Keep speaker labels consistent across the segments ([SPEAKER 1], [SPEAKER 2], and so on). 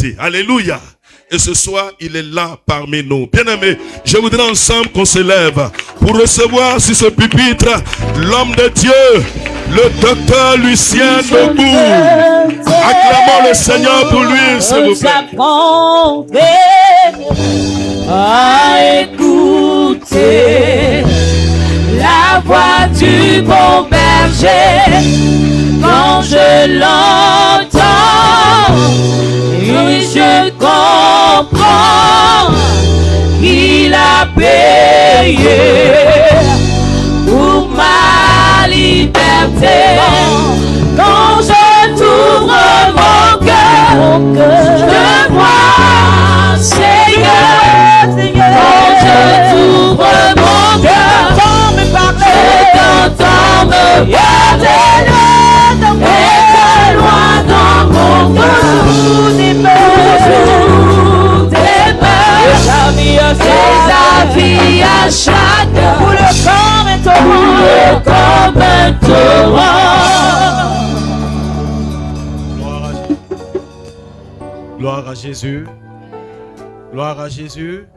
[SPEAKER 1] l'humanité. Alléluia. Et ce soir, il est là parmi nous. Bien-aimés, je voudrais ensemble qu'on se lève pour recevoir sur ce pupitre l'homme de Dieu, le docteur Lucien Debout. Acclamons le Seigneur pour lui, s'il vous plaît.
[SPEAKER 2] J'apprendrai à écouter la voix du bon berger quand je l'entends. Et je comprends qu'il a payé pour ma liberté. Quand je t'ouvre mon cœur, je vois Seigneur. Quand je t'ouvre mon cœur, je t'entends me parler. Et de loin dans mon cœur, toujours des peurs. C'est la vie à chaque pour le corps est comme un torrent.
[SPEAKER 3] Gloire à Jésus. Gloire à Jésus.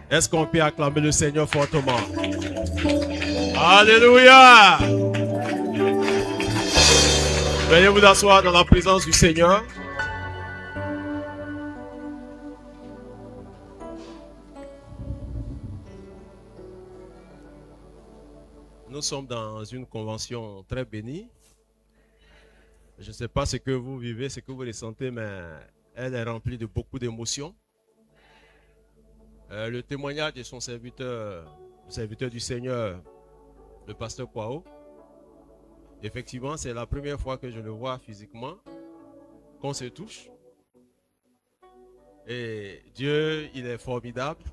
[SPEAKER 3] Est-ce qu'on peut acclamer le Seigneur fortement? Alléluia. Veuillez vous asseoir dans la présence du Seigneur. Nous sommes dans une convention très bénie. Je ne sais pas ce que vous vivez, ce que vous ressentez, mais elle est remplie de beaucoup d'émotions. Le témoignage de son serviteur, le serviteur du Seigneur, le pasteur Kwao. Effectivement, c'est la première fois que je le vois physiquement, qu'on se touche. Et Dieu, il est formidable.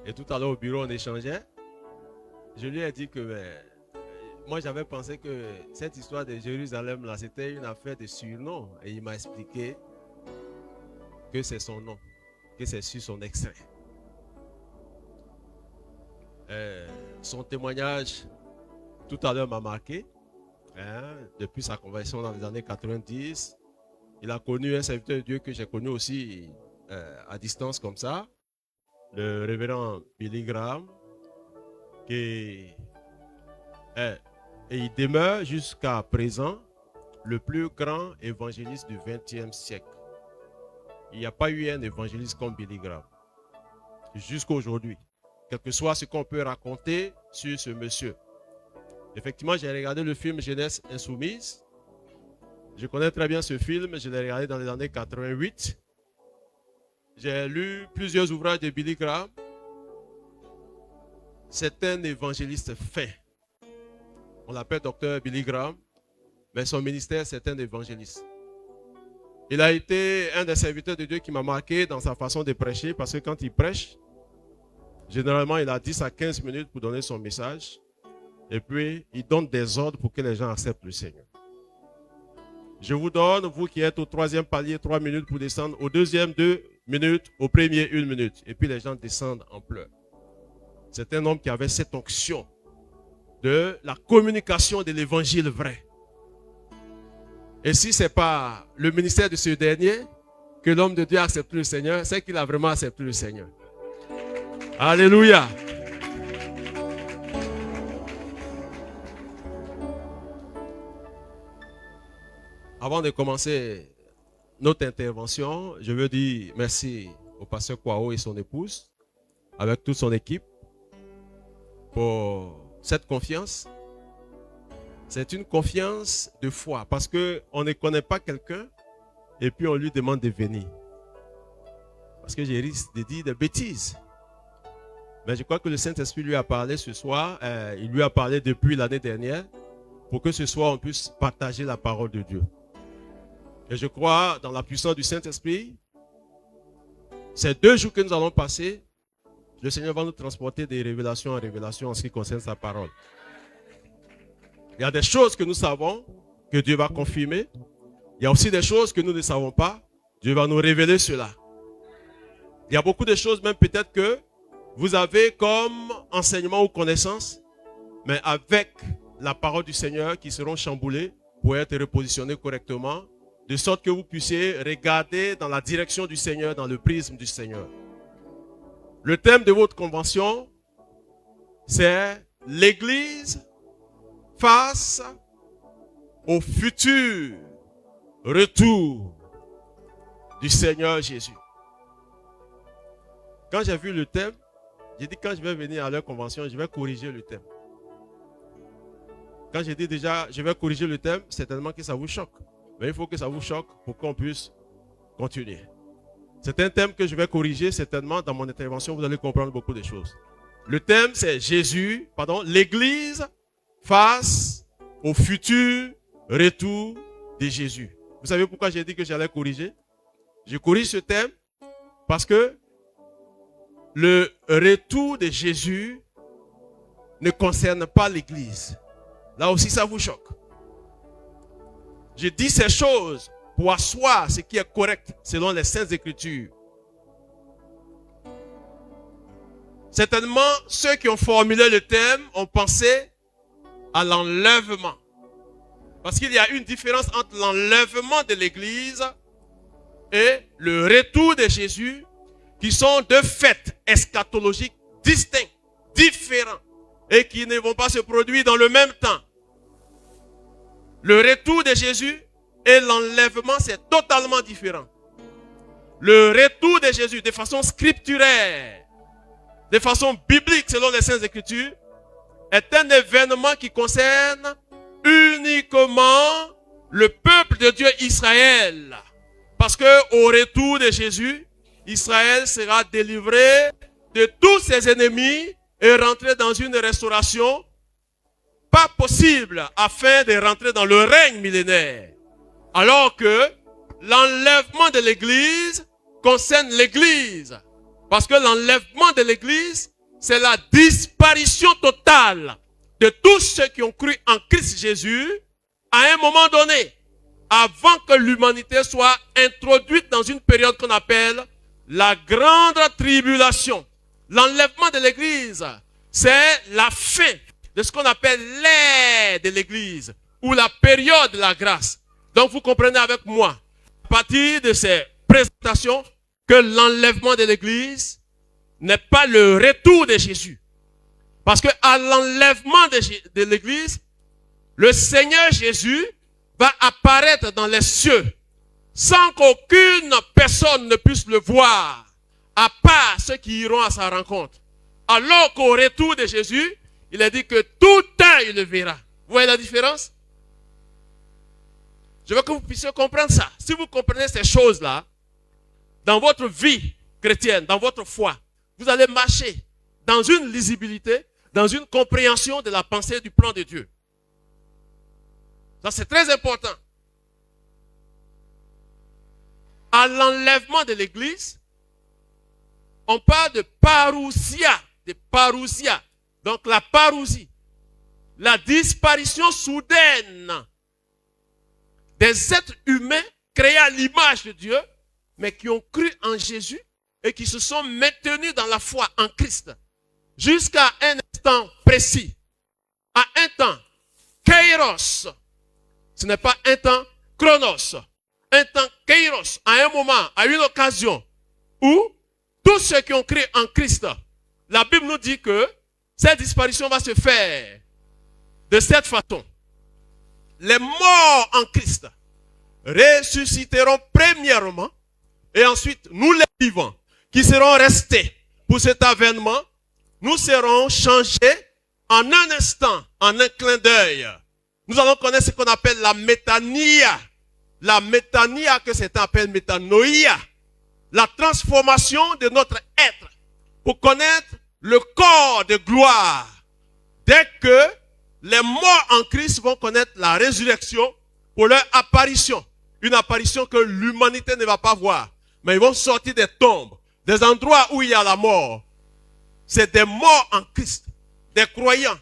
[SPEAKER 3] Et tout à l'heure au bureau, on échangeait. Je lui ai dit que moi, j'avais pensé que cette histoire de Jérusalem, là, c'était une affaire de surnom. Et il m'a expliqué que c'est son nom, que c'est sur son extrait. Son témoignage, tout à l'heure, m'a marqué. Depuis sa conversion dans les années 90, il a connu un serviteur de Dieu que j'ai connu aussi à distance comme ça, le révérend Billy Graham, et il demeure jusqu'à présent le plus grand évangéliste du XXe siècle. Il n'y a pas eu un évangéliste comme Billy Graham jusqu'à aujourd'hui, quel que soit ce qu'on peut raconter sur ce monsieur. Effectivement, j'ai regardé le film Jeunesse Insoumise. Je connais très bien ce film, je l'ai regardé dans les années 88. J'ai lu plusieurs ouvrages de Billy Graham. C'est un évangéliste fin. On l'appelle docteur Billy Graham, mais son ministère, c'est un évangéliste. Il a été un des serviteurs de Dieu qui m'a marqué dans sa façon de prêcher, parce que quand il prêche, généralement, il a 10 à 15 minutes pour donner son message. Et puis, il donne des ordres pour que les gens acceptent le Seigneur. Je vous donne, vous qui êtes au troisième palier, 3 minutes pour descendre. Au deuxième, 2 minutes. Au premier, 1 minute. Et puis, les gens descendent en pleurs. C'est un homme qui avait cette onction de la communication de l'évangile vrai. Et si ce n'est pas le ministère de ce dernier que l'homme de Dieu a accepté le Seigneur, c'est qu'il a vraiment accepté le Seigneur. Alléluia. Avant de commencer notre intervention, je veux dire merci au pasteur Kwao et son épouse, avec toute son équipe, pour cette confiance. C'est une confiance de foi, parce qu'on ne connaît pas quelqu'un et puis on lui demande de venir. Parce que j'ai risque de dire des bêtises. Mais je crois que le Saint-Esprit lui a parlé ce soir, il lui a parlé depuis l'année dernière, pour que ce soir on puisse partager la parole de Dieu. Et je crois dans la puissance du Saint-Esprit, ces 2 jours que nous allons passer, le Seigneur va nous transporter de révélation en révélation en ce qui concerne sa parole. Il y a des choses que nous savons, que Dieu va confirmer. Il y a aussi des choses que nous ne savons pas. Dieu va nous révéler cela. Il y a beaucoup de choses, même peut-être que vous avez comme enseignement ou connaissance, mais avec la parole du Seigneur qui seront chamboulées pour être repositionnées correctement de sorte que vous puissiez regarder dans la direction du Seigneur, dans le prisme du Seigneur. Le thème de votre convention, c'est l'Église face au futur retour du Seigneur Jésus. Quand j'ai vu le thème, j'ai dit quand je vais venir à leur convention, je vais corriger le thème. Quand j'ai dit déjà, je vais corriger le thème, c'est tellement que ça vous choque. Mais il faut que ça vous choque pour qu'on puisse continuer. C'est un thème que je vais corriger certainement dans mon intervention, vous allez comprendre beaucoup de choses. Le thème c'est l'Église face au futur retour de Jésus. Vous savez pourquoi j'ai dit que j'allais corriger? Je corrige ce thème parce que le retour de Jésus ne concerne pas l'Église. Là aussi, ça vous choque. Je dis ces choses pour asseoir ce qui est correct selon les Saintes Écritures. Certainement, ceux qui ont formulé le thème ont pensé à l'enlèvement. Parce qu'il y a une différence entre l'enlèvement de l'Église et le retour de Jésus, qui sont deux faits eschatologiques distincts, différents, et qui ne vont pas se produire dans le même temps. Le retour de Jésus et l'enlèvement, c'est totalement différent. Le retour de Jésus, de façon scripturaire, de façon biblique selon les Saintes Écritures, est un événement qui concerne uniquement le peuple de Dieu Israël. Parce que au retour de Jésus, Israël sera délivré de tous ses ennemis et rentrer dans une restauration pas possible afin de rentrer dans le règne millénaire. Alors que l'enlèvement de l'Église concerne l'Église. Parce que l'enlèvement de l'Église, c'est la disparition totale de tous ceux qui ont cru en Christ Jésus à un moment donné, avant que l'humanité soit introduite dans une période qu'on appelle la grande tribulation. L'enlèvement de l'Église, c'est la fin de ce qu'on appelle l'ère de l'Église, ou la période de la grâce. Donc vous comprenez avec moi, à partir de ces présentations, que l'enlèvement de l'Église n'est pas le retour de Jésus. Parce que à l'enlèvement de l'Église, le Seigneur Jésus va apparaître dans les cieux sans qu'aucune personne ne puisse le voir, à part ceux qui iront à sa rencontre. Alors qu'au retour de Jésus, il a dit que tout œil le verra. Vous voyez la différence? Je veux que vous puissiez comprendre ça. Si vous comprenez ces choses-là, dans votre vie chrétienne, dans votre foi, vous allez marcher dans une lisibilité, dans une compréhension de la pensée du plan de Dieu. Ça, c'est très important. À l'enlèvement de l'Église, on parle de parousia, donc la parousie, la disparition soudaine des êtres humains créés à l'image de Dieu, mais qui ont cru en Jésus et qui se sont maintenus dans la foi en Christ jusqu'à un instant précis, à un temps kairos. Ce n'est pas un temps chronos, un temps kairos, à un moment, à une occasion où tous ceux qui ont cru en Christ, la Bible nous dit que cette disparition va se faire de cette façon. Les morts en Christ ressusciteront premièrement et ensuite nous les vivants qui serons restés pour cet avènement, nous serons changés en un instant, en un clin d'œil. Nous allons connaître ce qu'on appelle la métania. La métania que certains appellent métanoïa. La transformation de notre être pour connaître le corps de gloire. Dès que les morts en Christ vont connaître la résurrection pour leur apparition. Une apparition que l'humanité ne va pas voir. Mais ils vont sortir des tombes, des endroits où il y a la mort. C'est des morts en Christ, des croyants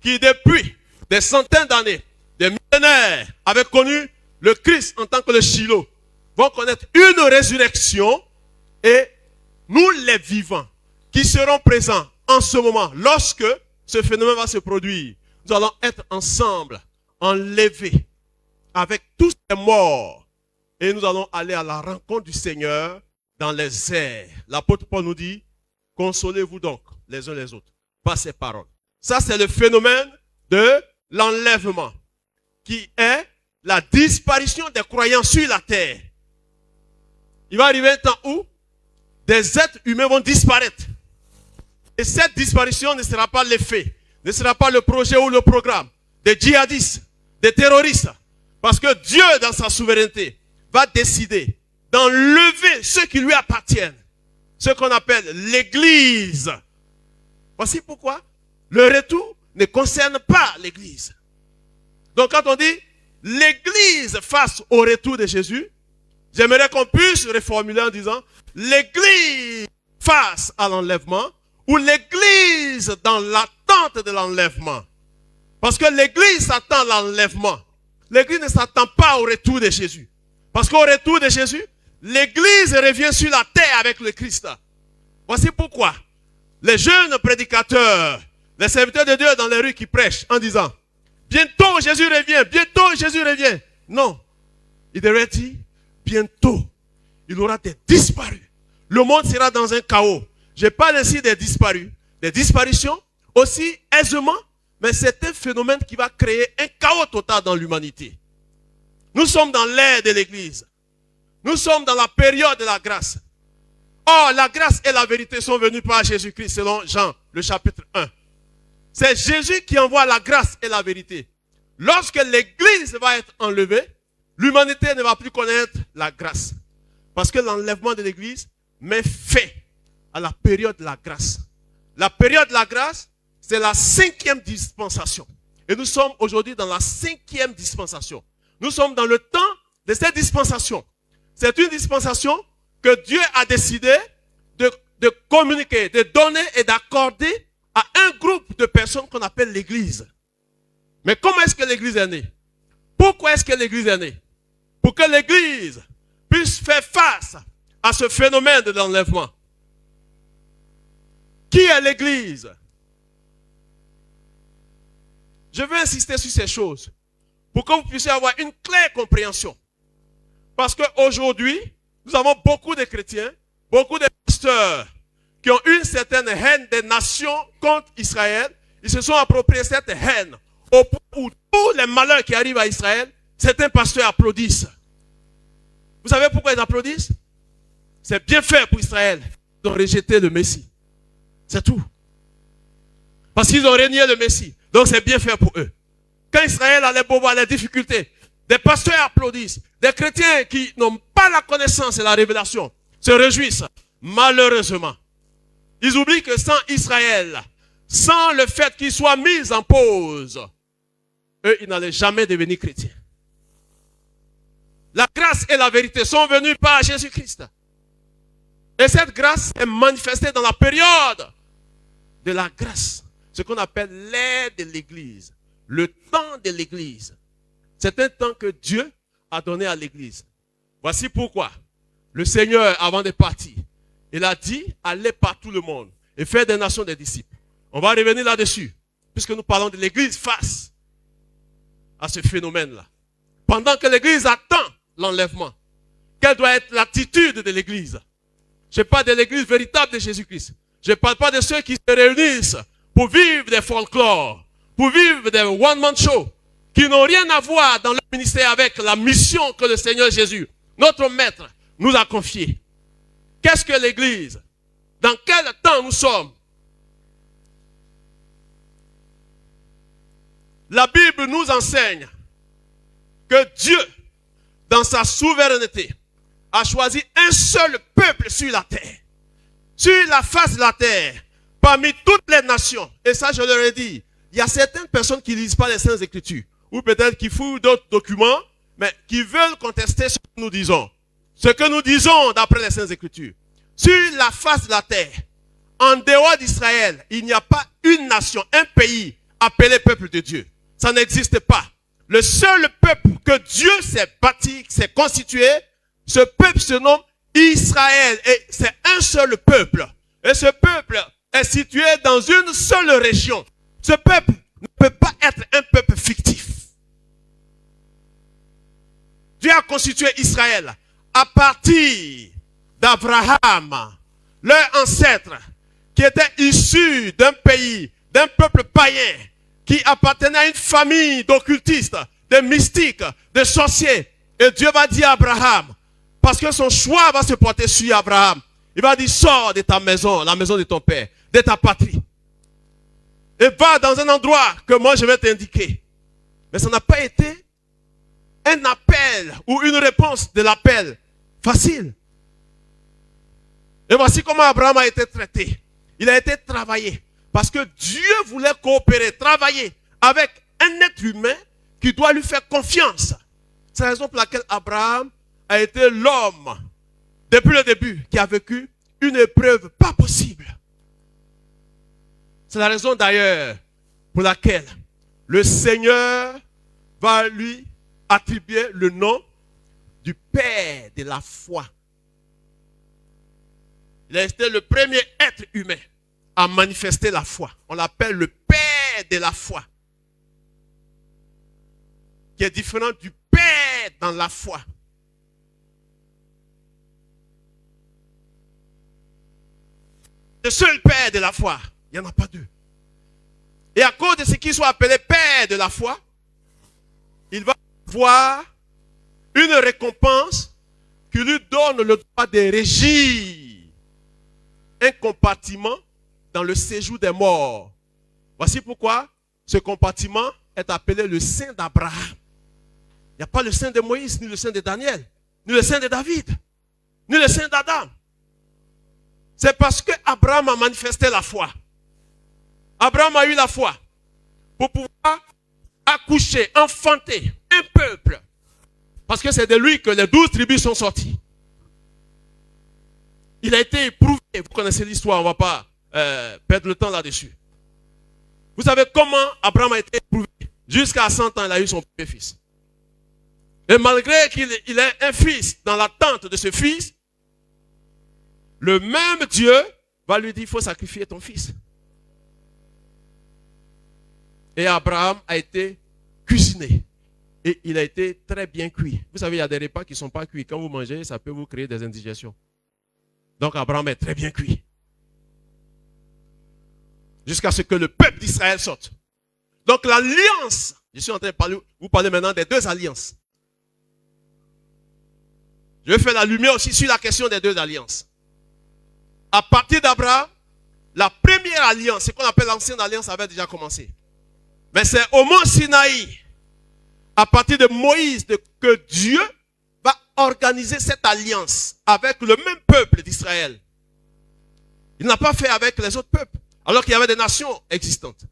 [SPEAKER 3] qui depuis des centaines d'années, des millénaires, avaient connu le Christ en tant que le Shiloh, vont connaître une résurrection et nous les vivants qui serons présents en ce moment, lorsque ce phénomène va se produire, nous allons être ensemble, enlevés avec tous les morts et nous allons aller à la rencontre du Seigneur dans les airs. L'apôtre Paul nous dit, consolez-vous donc les uns les autres par ces paroles. Ça, c'est le phénomène de l'enlèvement, qui est la disparition des croyants sur la terre. Il va arriver un temps où des êtres humains vont disparaître. Et cette disparition ne sera pas l'effet, ne sera pas le projet ou le programme des djihadistes, des terroristes. Parce que Dieu, dans sa souveraineté, va décider d'enlever ceux qui lui appartiennent. Ce qu'on appelle l'église. Voici pourquoi le retour ne concerne pas l'église. Donc quand on dit l'église face au retour de Jésus, j'aimerais qu'on puisse reformuler en disant l'église face à l'enlèvement ou l'église dans l'attente de l'enlèvement. Parce que l'église s'attend à l'enlèvement. L'église ne s'attend pas au retour de Jésus. Parce qu'au retour de Jésus, l'église revient sur la terre avec le Christ. Voici pourquoi les jeunes prédicateurs, les serviteurs de Dieu dans les rues qui prêchent en disant bientôt Jésus revient, bientôt Jésus revient. Non, il devrait dire bientôt il aura des disparus. Le monde sera dans un chaos. Je parle ainsi des disparus, des disparitions aussi aisément, mais c'est un phénomène qui va créer un chaos total dans l'humanité. Nous sommes dans l'ère de l'église. Nous sommes dans la période de la grâce. Or, la grâce et la vérité sont venues par Jésus-Christ selon Jean, le chapitre 1. C'est Jésus qui envoie la grâce et la vérité. Lorsque l'église va être enlevée, l'humanité ne va plus connaître la grâce. Parce que l'enlèvement de l'église met fin à la période de la grâce. La période de la grâce, c'est la 5e dispensation. Et nous sommes aujourd'hui dans la 5e dispensation. Nous sommes dans le temps de cette dispensation. C'est une dispensation que Dieu a décidé de communiquer, de donner et d'accorder à un groupe de personnes qu'on appelle l'église. Mais comment est-ce que l'église est née? Pourquoi est-ce que l'église est née? Pour que l'église puisse faire face à ce phénomène de l'enlèvement. Qui est l'église? Je veux insister sur ces choses pour que vous puissiez avoir une claire compréhension. Parce qu'aujourd'hui, nous avons beaucoup de chrétiens, beaucoup de pasteurs qui ont une certaine haine des nations contre Israël. Ils se sont appropriés cette haine au point où tous les malheurs qui arrivent à Israël, certains pasteurs applaudissent. Vous savez pourquoi ils applaudissent? C'est bien fait pour Israël. Ils ont rejeté le Messie. C'est tout. Parce qu'ils ont renié le Messie. Donc c'est bien fait pour eux. Quand Israël a les bobards, les difficultés, des pasteurs applaudissent. Des chrétiens qui n'ont pas la connaissance et la révélation se réjouissent. Malheureusement, ils oublient que sans Israël, sans le fait qu'ils soient mis en pause, eux, ils n'allaient jamais devenir chrétiens. La grâce et la vérité sont venues par Jésus-Christ. Et cette grâce est manifestée dans la période de la grâce. Ce qu'on appelle l'ère de l'église. Le temps de l'église. C'est un temps que Dieu a donné à l'église. Voici pourquoi le Seigneur, avant de partir, il a dit, allez par tout le monde et faire des nations des disciples. On va revenir là-dessus, puisque nous parlons de l'église face à ce phénomène-là. Pendant que l'église attend l'enlèvement, quelle doit être l'attitude de l'église? Je parle de l'église véritable de Jésus-Christ. Je ne parle pas de ceux qui se réunissent pour vivre des folklores, pour vivre des one-man shows, qui n'ont rien à voir dans leur ministère avec la mission que le Seigneur Jésus, notre Maître, nous a confiée. Qu'est-ce que l'église? Dans quel temps nous sommes? La Bible nous enseigne que Dieu, dans sa souveraineté, a choisi un seul peuple sur la terre. Sur la face de la terre, parmi toutes les nations. Et ça, je leur ai dit, il y a certaines personnes qui ne lisent pas les Saintes Écritures, ou peut-être qui fouillent d'autres documents, mais qui veulent contester ce que nous disons. Ce que nous disons d'après les Saintes Écritures. Sur la face de la terre, en dehors d'Israël, il n'y a pas une nation, un pays appelé peuple de Dieu. Ça n'existe pas. Le seul peuple que Dieu s'est bâti, s'est constitué, ce peuple se nomme Israël. Et c'est un seul peuple. Et ce peuple est situé dans une seule région. Ce peuple ne peut pas être un peuple fictif. Dieu a constitué Israël à partir d'Abraham, leur ancêtre, qui était issu d'un pays, d'un peuple païen, qui appartenait à une famille d'occultistes, de mystiques, de sorciers. Et Dieu va dire à Abraham, parce que son choix va se porter sur Abraham, il va dire, sors de ta maison, la maison de ton père, de ta patrie. Et va dans un endroit que moi je vais t'indiquer. Mais ça n'a pas été un appel ou une réponse de l'appel facile. Et voici comment Abraham a été traité. Il a été travaillé. Parce que Dieu voulait coopérer, travailler avec un être humain qui doit lui faire confiance. C'est la raison pour laquelle Abraham a été l'homme, depuis le début, qui a vécu une épreuve pas possible. C'est la raison d'ailleurs pour laquelle le Seigneur va lui attribuer le nom du Père de la foi. Il a été le premier être humain à manifester la foi. On l'appelle le Père de la foi. Qui est différent du Père dans la foi. Le seul Père de la foi, il n'y en a pas deux. Et à cause de ce qu'il soit appelé Père de la foi, il va avoir une récompense qui lui donne le droit de régir un compartiment dans le séjour des morts. Voici pourquoi ce compartiment est appelé le sein d'Abraham. Il n'y a pas le sein de Moïse, ni le sein de Daniel, ni le sein de David, ni le sein d'Adam. C'est parce que Abraham a manifesté la foi. Abraham a eu la foi pour pouvoir accoucher, enfanter un peuple. Parce que c'est de lui que les 12 tribus sont sorties. Il a été éprouvé. Vous connaissez l'histoire, on ne va pas perdre le temps là-dessus. Vous savez comment Abraham a été éprouvé. Jusqu'à 100 ans, il a eu son premier fils. Et malgré qu'il ait un fils dans l'attente de ce fils, le même Dieu va lui dire, il faut sacrifier ton fils. Et Abraham a été cuisiné. Et il a été très bien cuit. Vous savez, il y a des repas qui ne sont pas cuits. Quand vous mangez, ça peut vous créer des indigestions. Donc Abraham est très bien cuit. Jusqu'à ce que le peuple d'Israël sorte. Donc l'alliance, je suis en train de vous parler maintenant des deux alliances. Je vais faire la lumière aussi sur la question des deux alliances. À partir d'Abraham, la première alliance, ce qu'on appelle l'ancienne alliance, avait déjà commencé. Mais c'est au mont Sinaï, à partir de Moïse, que Dieu va organiser cette alliance avec le même peuple d'Israël. Il n'a pas fait avec les autres peuples, alors qu'il y avait des nations existantes.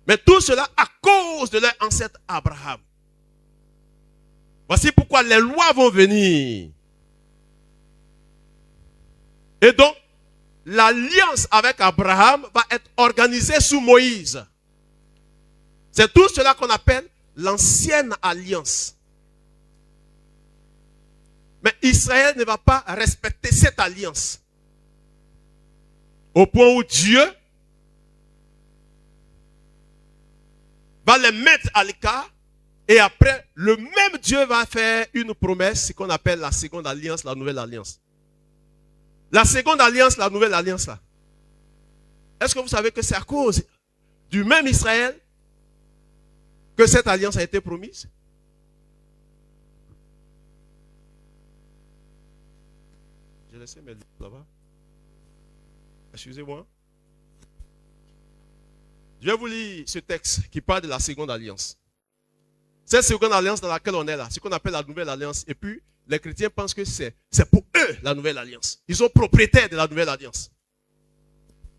[SPEAKER 3] Mais tout cela à cause de leur ancêtre Abraham. Voici pourquoi les lois vont venir. Et donc, l'alliance avec Abraham va être organisée sous Moïse. C'est tout cela qu'on appelle l'ancienne alliance. Mais Israël ne va pas respecter cette alliance. Au point où Dieu va les mettre à l'écart. Et après, le même Dieu va faire une promesse, ce qu'on appelle la seconde alliance, la nouvelle alliance. La seconde alliance, la nouvelle alliance là. Est-ce que vous savez que c'est à cause du même Israël que cette alliance a été promise? J'ai laissé mes livres là-bas. Excusez-moi. Je vais vous lire ce texte qui parle de la seconde alliance. Cette seconde alliance dans laquelle on est là, ce qu'on appelle la nouvelle alliance. Et puis, les chrétiens pensent que c'est pour eux la nouvelle alliance. Ils sont propriétaires de la nouvelle alliance.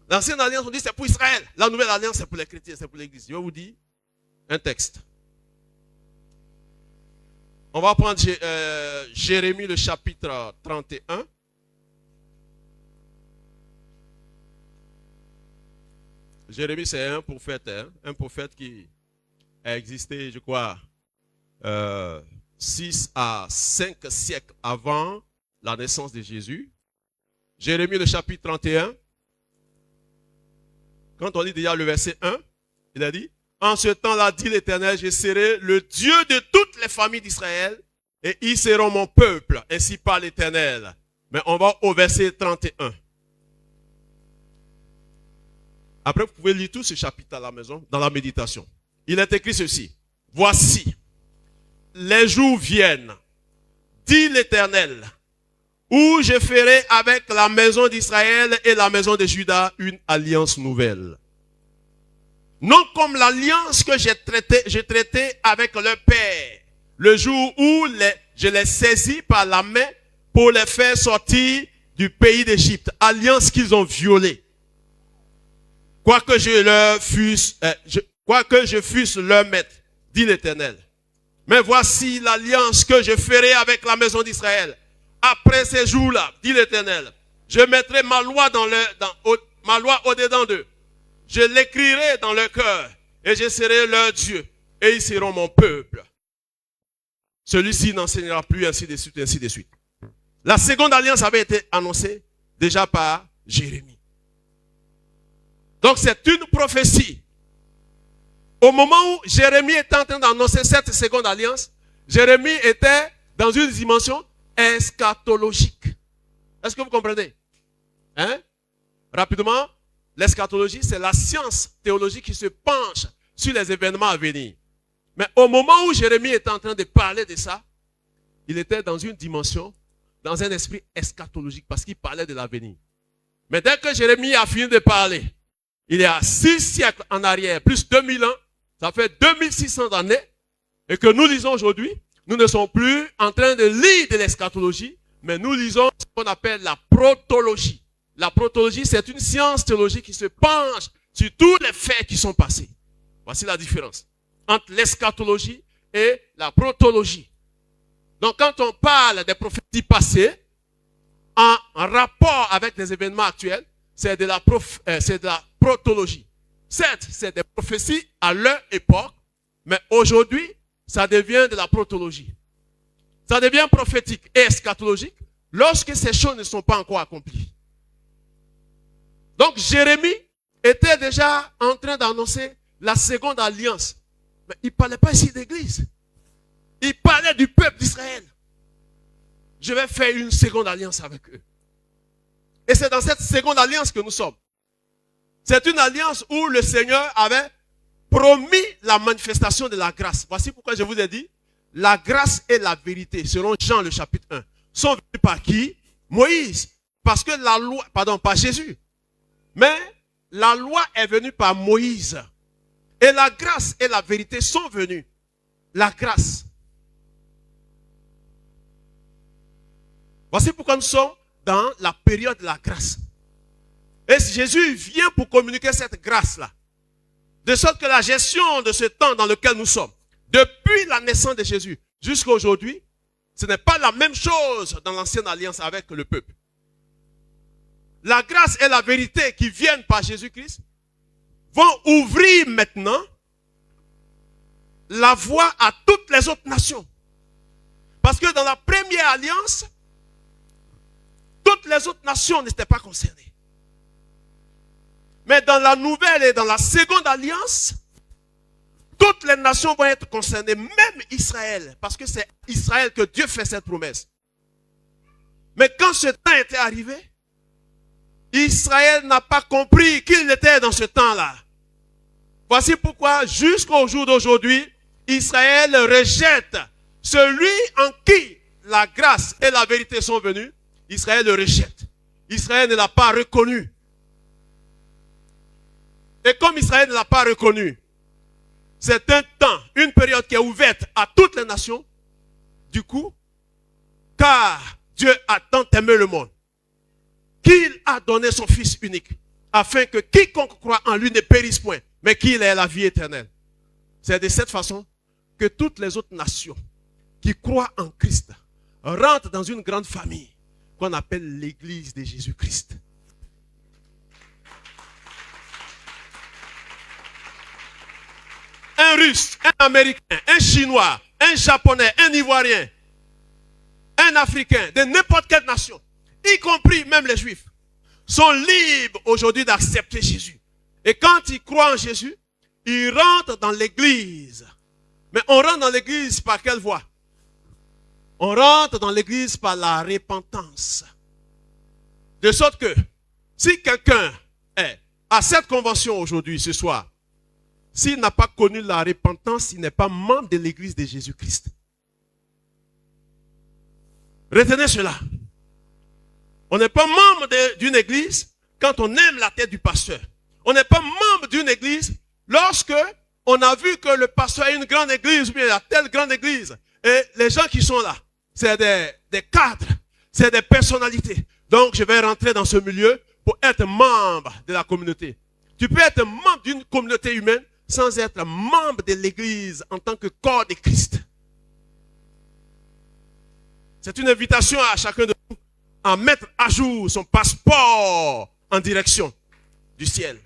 [SPEAKER 3] L'ancienne alliance, on dit c'est pour Israël. La nouvelle alliance, c'est pour les chrétiens, c'est pour l'église. Je vais vous dire un texte. On va prendre Jérémie le chapitre 31. Jérémie, c'est un prophète qui a existé, je crois, 6 à 5 siècles avant la naissance de Jésus. Jérémie, le chapitre 31. Quand on lit déjà le verset 1, il a dit, en ce temps-là, dit l'Éternel, je serai le Dieu de toutes les familles d'Israël et ils seront mon peuple, ainsi parle l'Éternel. Mais on va au verset 31. Après, vous pouvez lire tout ce chapitre à la maison, dans la méditation. Il est écrit ceci. Voici, les jours viennent, dit l'Éternel, où je ferai avec la maison d'Israël et la maison de Juda une alliance nouvelle. Non comme l'alliance que j'ai traitée avec leur père, le jour où je les saisis par la main pour les faire sortir du pays d'Égypte. Alliance qu'ils ont violée. Quoique je fusse leur maître, dit l'Éternel. Mais voici l'alliance que je ferai avec la maison d'Israël. Après ces jours-là, dit l'Éternel, je mettrai ma loi ma loi au-dedans d'eux. Je l'écrirai dans leur cœur et je serai leur Dieu et ils seront mon peuple. Celui-ci n'enseignera plus ainsi de suite, ainsi de suite. La seconde alliance avait été annoncée déjà par Jérémie. Donc c'est une prophétie. Au moment où Jérémie était en train d'annoncer cette seconde alliance, Jérémie était dans une dimension eschatologique. Est-ce que vous comprenez? Rapidement, l'eschatologie, c'est la science théologique qui se penche sur les événements à venir. Mais au moment où Jérémie était en train de parler de ça, il était dans une dimension, dans un esprit eschatologique, parce qu'il parlait de l'avenir. Mais dès que Jérémie a fini de parler, il y a 6 siècles en arrière, plus 2000 ans, ça fait 2600 années, et que nous lisons aujourd'hui, nous ne sommes plus en train de lire de l'eschatologie, mais nous lisons ce qu'on appelle la protologie. La protologie, c'est une science théologique qui se penche sur tous les faits qui sont passés. Voici la différence entre l'eschatologie et la protologie. Donc quand on parle des prophéties passées, en rapport avec les événements actuels, c'est de la protologie. Certes, c'est des prophéties à leur époque, mais aujourd'hui, ça devient de la protologie. Ça devient prophétique et eschatologique lorsque ces choses ne sont pas encore accomplies. Donc Jérémie était déjà en train d'annoncer la seconde alliance. Mais il ne parlait pas ici d'église. Il parlait du peuple d'Israël. Je vais faire une seconde alliance avec eux. Et c'est dans cette seconde alliance que nous sommes. C'est une alliance où le Seigneur avait promis la manifestation de la grâce. Voici pourquoi je vous ai dit, la grâce et la vérité, selon Jean le chapitre 1, sont venus par qui? Moïse. Parce que la loi, pardon, pas Jésus. Mais la loi est venue par Moïse. Et la grâce et la vérité sont venues. La grâce. Voici pourquoi nous sommes dans la période de la grâce. Et Jésus vient pour communiquer cette grâce-là. De sorte que la gestion de ce temps dans lequel nous sommes, depuis la naissance de Jésus jusqu'à aujourd'hui, ce n'est pas la même chose dans l'ancienne alliance avec le peuple. La grâce et la vérité qui viennent par Jésus-Christ vont ouvrir maintenant la voie à toutes les autres nations. Parce que dans la première alliance, toutes les autres nations n'étaient pas concernées. Mais dans la nouvelle et dans la seconde alliance, toutes les nations vont être concernées, même Israël, parce que c'est Israël que Dieu fait cette promesse. Mais quand ce temps était arrivé, Israël n'a pas compris qu'il était dans ce temps-là. Voici pourquoi, jusqu'au jour d'aujourd'hui, Israël rejette celui en qui la grâce et la vérité sont venues. Israël le rejette. Israël ne l'a pas reconnu. Et comme Israël ne l'a pas reconnu, c'est un temps, une période qui est ouverte à toutes les nations. Du coup, car Dieu a tant aimé le monde, qu'il a donné son Fils unique, afin que quiconque croit en lui ne périsse point, mais qu'il ait la vie éternelle. C'est de cette façon que toutes les autres nations qui croient en Christ rentrent dans une grande famille qu'on appelle l'Église de Jésus-Christ. Un Russe, un Américain, un Chinois, un Japonais, un Ivoirien, un Africain, de n'importe quelle nation, y compris même les Juifs, sont libres aujourd'hui d'accepter Jésus. Et quand ils croient en Jésus, ils rentrent dans l'église. Mais on rentre dans l'église par quelle voie? On rentre dans l'église par la repentance. De sorte que, si quelqu'un est à cette convention aujourd'hui, ce soir, s'il n'a pas connu la repentance, il n'est pas membre de l'église de Jésus-Christ. Retenez cela. On n'est pas membre d'une église quand on aime la tête du pasteur. On n'est pas membre d'une église lorsque on a vu que le pasteur a une grande église ou bien il a telle grande église. Et les gens qui sont là, c'est des cadres, c'est des personnalités. Donc je vais rentrer dans ce milieu pour être membre de la communauté. Tu peux être membre d'une communauté humaine sans être membre de l'église en tant que corps de Christ. C'est une invitation à chacun de nous à mettre à jour son passeport en direction du ciel.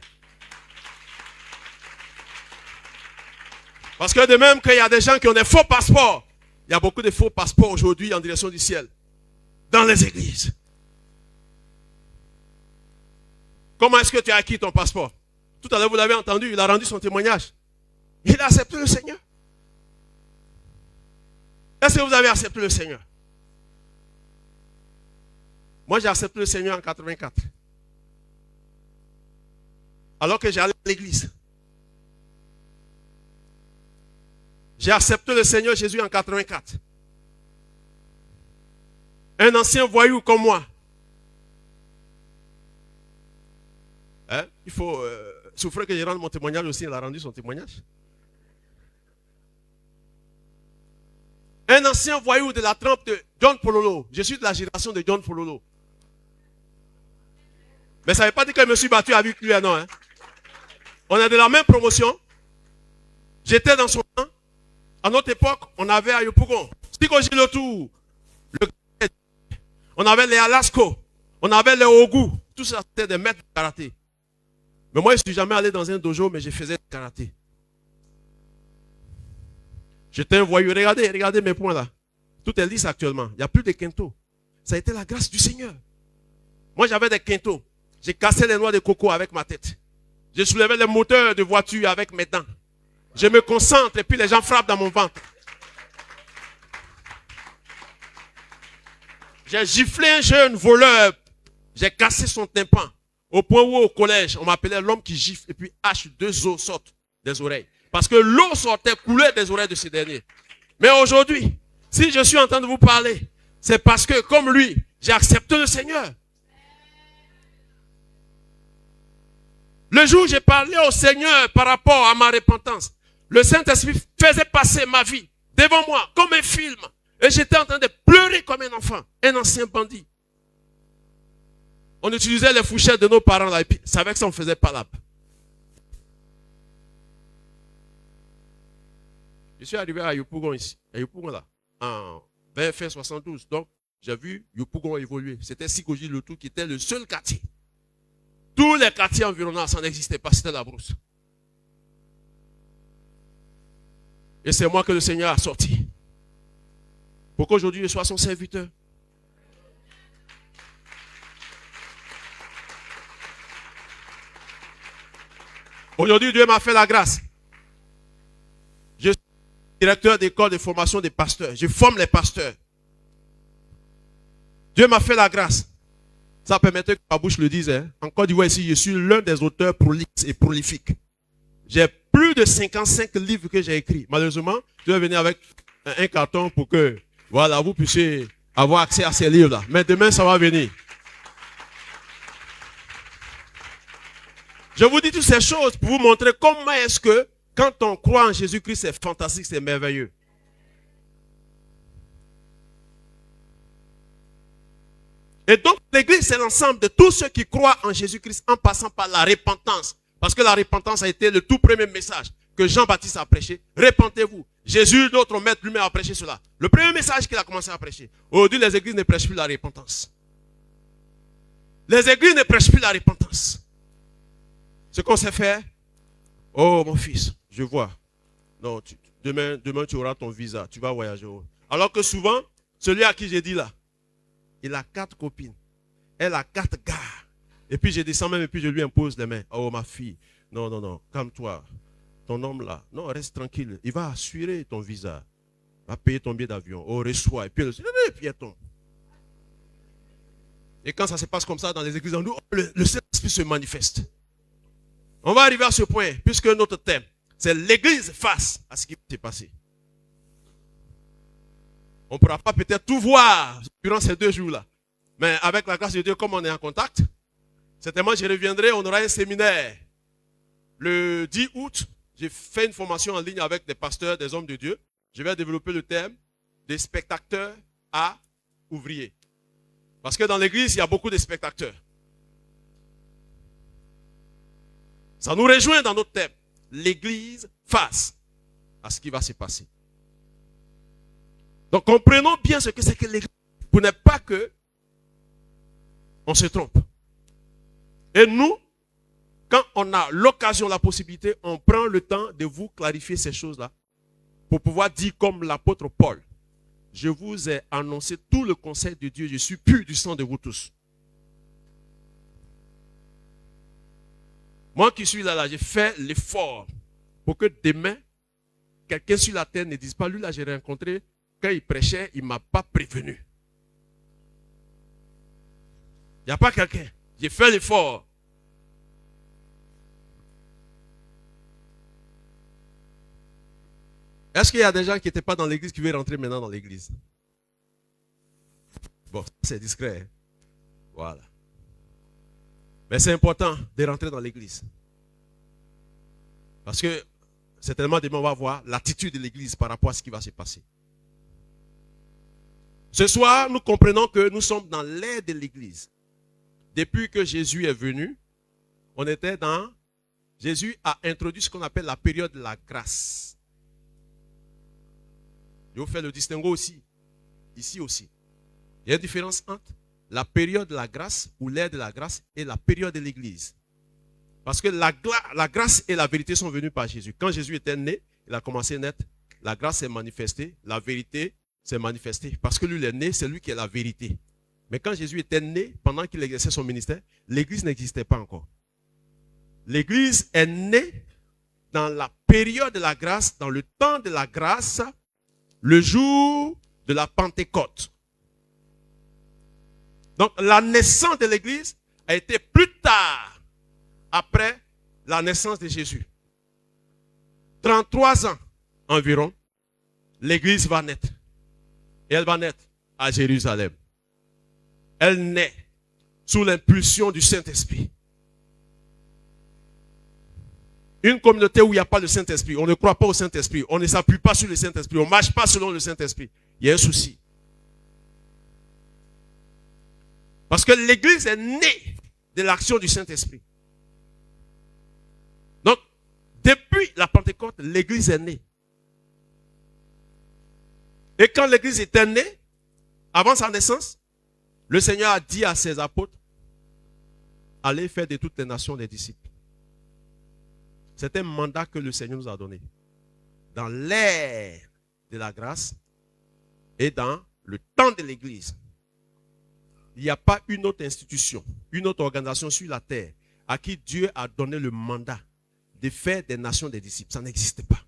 [SPEAKER 3] Parce que de même qu'il y a des gens qui ont des faux passeports, il y a beaucoup de faux passeports aujourd'hui en direction du ciel, dans les églises. Comment est-ce que tu as acquis ton passeport? Tout à l'heure, vous l'avez entendu, il a rendu son témoignage. Il a accepté le Seigneur. Est-ce que vous avez accepté le Seigneur? Moi, j'ai accepté le Seigneur en 84. Alors que j'allais à l'église. J'ai accepté le Seigneur Jésus en 84. Un ancien voyou comme moi. Hein? Il faut souffrir que je rende mon témoignage aussi. Il a rendu son témoignage. Un ancien voyou de la trempe de John Pololo. Je suis de la génération de John Pololo. Mais ça ne veut pas dire que je me suis battu avec lui, non. Hein? On est de la même promotion. J'étais dans son camp. À notre époque, on avait à Yopougon, Stikoji Lotou, on avait les Alasko, on avait les Ogu. Tout ça, c'était des maîtres de karaté. Mais moi, je ne suis jamais allé dans un dojo, mais je faisais du karaté. J'étais un voyou. Regardez mes points là. Tout est lisse actuellement. Il n'y a plus de kento. Ça a été la grâce du Seigneur. Moi, j'avais des kento. J'ai cassé les noix de coco avec ma tête. Je soulevais les moteurs de voiture avec mes dents. Je me concentre et puis les gens frappent dans mon ventre. J'ai giflé un jeune voleur. J'ai cassé son tympan. Au point où au collège, on m'appelait l'homme qui gifle et puis H2 eaux sortent des oreilles. Parce que l'eau sortait, coulait des oreilles de ces derniers. Mais aujourd'hui, si je suis en train de vous parler, c'est parce que comme lui, j'ai accepté le Seigneur. Le jour où j'ai parlé au Seigneur par rapport à ma repentance, le Saint-Esprit faisait passer ma vie devant moi comme un film. Et j'étais en train de pleurer comme un enfant, un ancien bandit. On utilisait les fourchettes de nos parents là, et puis c'est avec ça qu'on faisait palabre. Je suis arrivé à Yopougon ici, à Yopougon là, en fin 72. Donc, j'ai vu Yopougon évoluer. C'était Sikoji Lotou qui était le seul quartier. Tous les quartiers environnants, ça n'existait pas, c'était la brousse. Et c'est moi que le Seigneur a sorti. Pour qu'aujourd'hui je sois son serviteur. Aujourd'hui, Dieu m'a fait la grâce. Je suis directeur d'école de formation des pasteurs. Je forme les pasteurs. Dieu m'a fait la grâce. Ça permettait que ma bouche le dise. Hein. En Côte d'Ivoire, ici, je suis l'un des auteurs prolixes et prolifiques. J'ai plus de 55 livres que j'ai écrits. Malheureusement, je vais venir avec un carton pour que voilà, vous puissiez avoir accès à ces livres-là. Mais demain, ça va venir. Je vous dis toutes ces choses pour vous montrer comment est-ce que, quand on croit en Jésus-Christ, c'est fantastique, c'est merveilleux. Et donc, l'église, c'est l'ensemble de tous ceux qui croient en Jésus-Christ en passant par la repentance. Parce que la repentance a été le tout premier message que Jean-Baptiste a prêché. Repentez-vous. Jésus, notre maître, lui-même a prêché cela. Le premier message qu'il a commencé à prêcher. Aujourd'hui, les églises ne prêchent plus la repentance. Les églises ne prêchent plus la repentance. Ce qu'on sait faire, oh mon fils, je vois. Non, demain tu auras ton visa, tu vas voyager. Alors que souvent, celui à qui j'ai dit là, il a 4 copines. Elle a 4 gars. Et puis je descends même et puis je lui impose les mains. Oh ma fille, non, calme-toi. Ton homme là, non, reste tranquille. Il va assurer ton visa. Va payer ton billet d'avion. Oh, reçois. Et puis elle tombe. Et quand ça se passe comme ça dans les églises, nous, le Saint-Esprit se manifeste. On va arriver à ce point, puisque notre thème, c'est l'église face à ce qui s'est passé. On ne pourra pas peut-être tout voir durant ces 2 jours-là. Mais avec la grâce de Dieu, comme on est en contact, certainement je reviendrai, on aura un séminaire. Le 10 août, j'ai fait une formation en ligne avec des pasteurs, des hommes de Dieu. Je vais développer le thème des spectateurs à ouvriers. Parce que dans l'église, il y a beaucoup de spectateurs. Ça nous rejoint dans notre thème. L'église face à ce qui va se passer. Donc comprenons bien ce que c'est que l'église. Pour ne pas que on se trompe. Et nous, quand on a l'occasion, la possibilité, on prend le temps de vous clarifier ces choses-là pour pouvoir dire comme l'apôtre Paul, je vous ai annoncé tout le conseil de Dieu, je suis pur du sang de vous tous. Moi qui suis là, j'ai fait l'effort pour que demain, quelqu'un sur la terre ne dise pas, lui là j'ai rencontré, quand il prêchait, il ne m'a pas prévenu. Il n'y a pas quelqu'un. J'ai fait l'effort. Est-ce qu'il y a des gens qui n'étaient pas dans l'église qui veulent rentrer maintenant dans l'église? Bon, c'est discret. Hein? Voilà. Mais c'est important de rentrer dans l'église. Parce que certainement demain on va voir l'attitude de l'église par rapport à ce qui va se passer. Ce soir, nous comprenons que nous sommes dans l'ère de l'église. Depuis que Jésus est venu, on était dans... Jésus a introduit ce qu'on appelle la période de la grâce. Je vous fais le distinguo aussi. Ici aussi. Il y a une différence entre la période de la grâce ou l'ère de la grâce et la période de l'église. Parce que la grâce et la vérité sont venues par Jésus. Quand Jésus était né, il a commencé à naître. La grâce s'est manifestée, la vérité s'est manifestée. Parce que lui, il est né, c'est lui qui est la vérité. Mais quand Jésus était né, pendant qu'il exerçait son ministère, l'église n'existait pas encore. L'église est née dans la période de la grâce, dans le temps de la grâce, le jour de la Pentecôte. Donc la naissance de l'église a été plus tard, après la naissance de Jésus. 33 ans environ, l'église va naître. Et elle va naître à Jérusalem. Elle naît sous l'impulsion du Saint-Esprit. Une communauté où il n'y a pas le Saint-Esprit, on ne croit pas au Saint-Esprit, on ne s'appuie pas sur le Saint-Esprit, on ne marche pas selon le Saint-Esprit. Il y a un souci. Parce que l'église est née de l'action du Saint-Esprit. Donc, depuis la Pentecôte, l'église est née. Et quand l'église était née, avant sa naissance, le Seigneur a dit à ses apôtres, allez faire de toutes les nations des disciples. C'est un mandat que le Seigneur nous a donné. Dans l'ère de la grâce et dans le temps de l'église. Il n'y a pas une autre institution, une autre organisation sur la terre à qui Dieu a donné le mandat de faire des nations des disciples. Ça n'existe pas.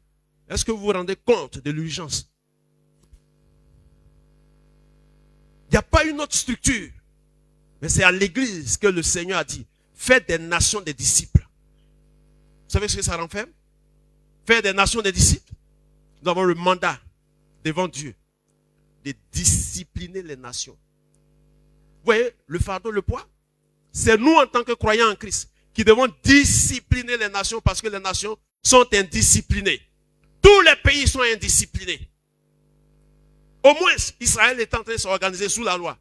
[SPEAKER 3] Est-ce que vous vous rendez compte de l'urgence? Il n'y a pas une autre structure. Mais c'est à l'église que le Seigneur a dit, faites des nations des disciples. Vous savez ce que ça renferme? Faire des nations des disciples. Nous avons le mandat devant Dieu de discipliner les nations. Vous voyez le fardeau, le poids? C'est nous en tant que croyants en Christ qui devons discipliner les nations parce que les nations sont indisciplinées. Tous les pays sont indisciplinés. Au moins, Israël est en train de s'organiser sous la loi.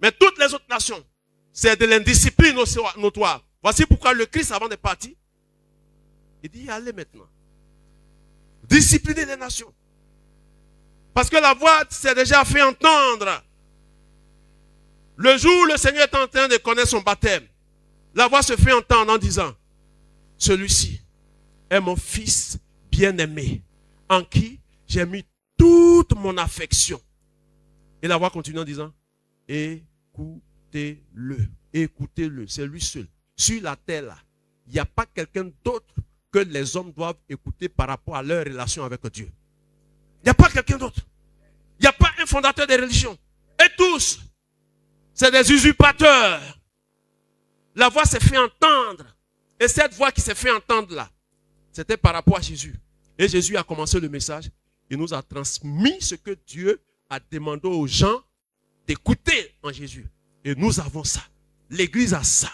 [SPEAKER 3] Mais toutes les autres nations, c'est de l'indiscipline notoire. Voici pourquoi le Christ, avant de partir, il dit, allez maintenant. Disciplinez les nations. Parce que la voix s'est déjà fait entendre. Le jour où le Seigneur est en train de connaître son baptême, la voix se fait entendre en disant, celui-ci est mon fils bien-aimé, en qui j'ai mis toute mon affection. Et la voix continue en disant, écoutez-le, écoutez-le, c'est lui seul. Sur la terre là, il n'y a pas quelqu'un d'autre que les hommes doivent écouter par rapport à leur relation avec Dieu. Il n'y a pas quelqu'un d'autre. Il n'y a pas un fondateur des religions. Et tous, c'est des usurpateurs. La voix s'est fait entendre. Et cette voix qui s'est fait entendre là, c'était par rapport à Jésus. Et Jésus a commencé le message. Il nous a transmis ce que Dieu a demandé aux gens d'écouter en Jésus. Et nous avons ça. L'Église a ça.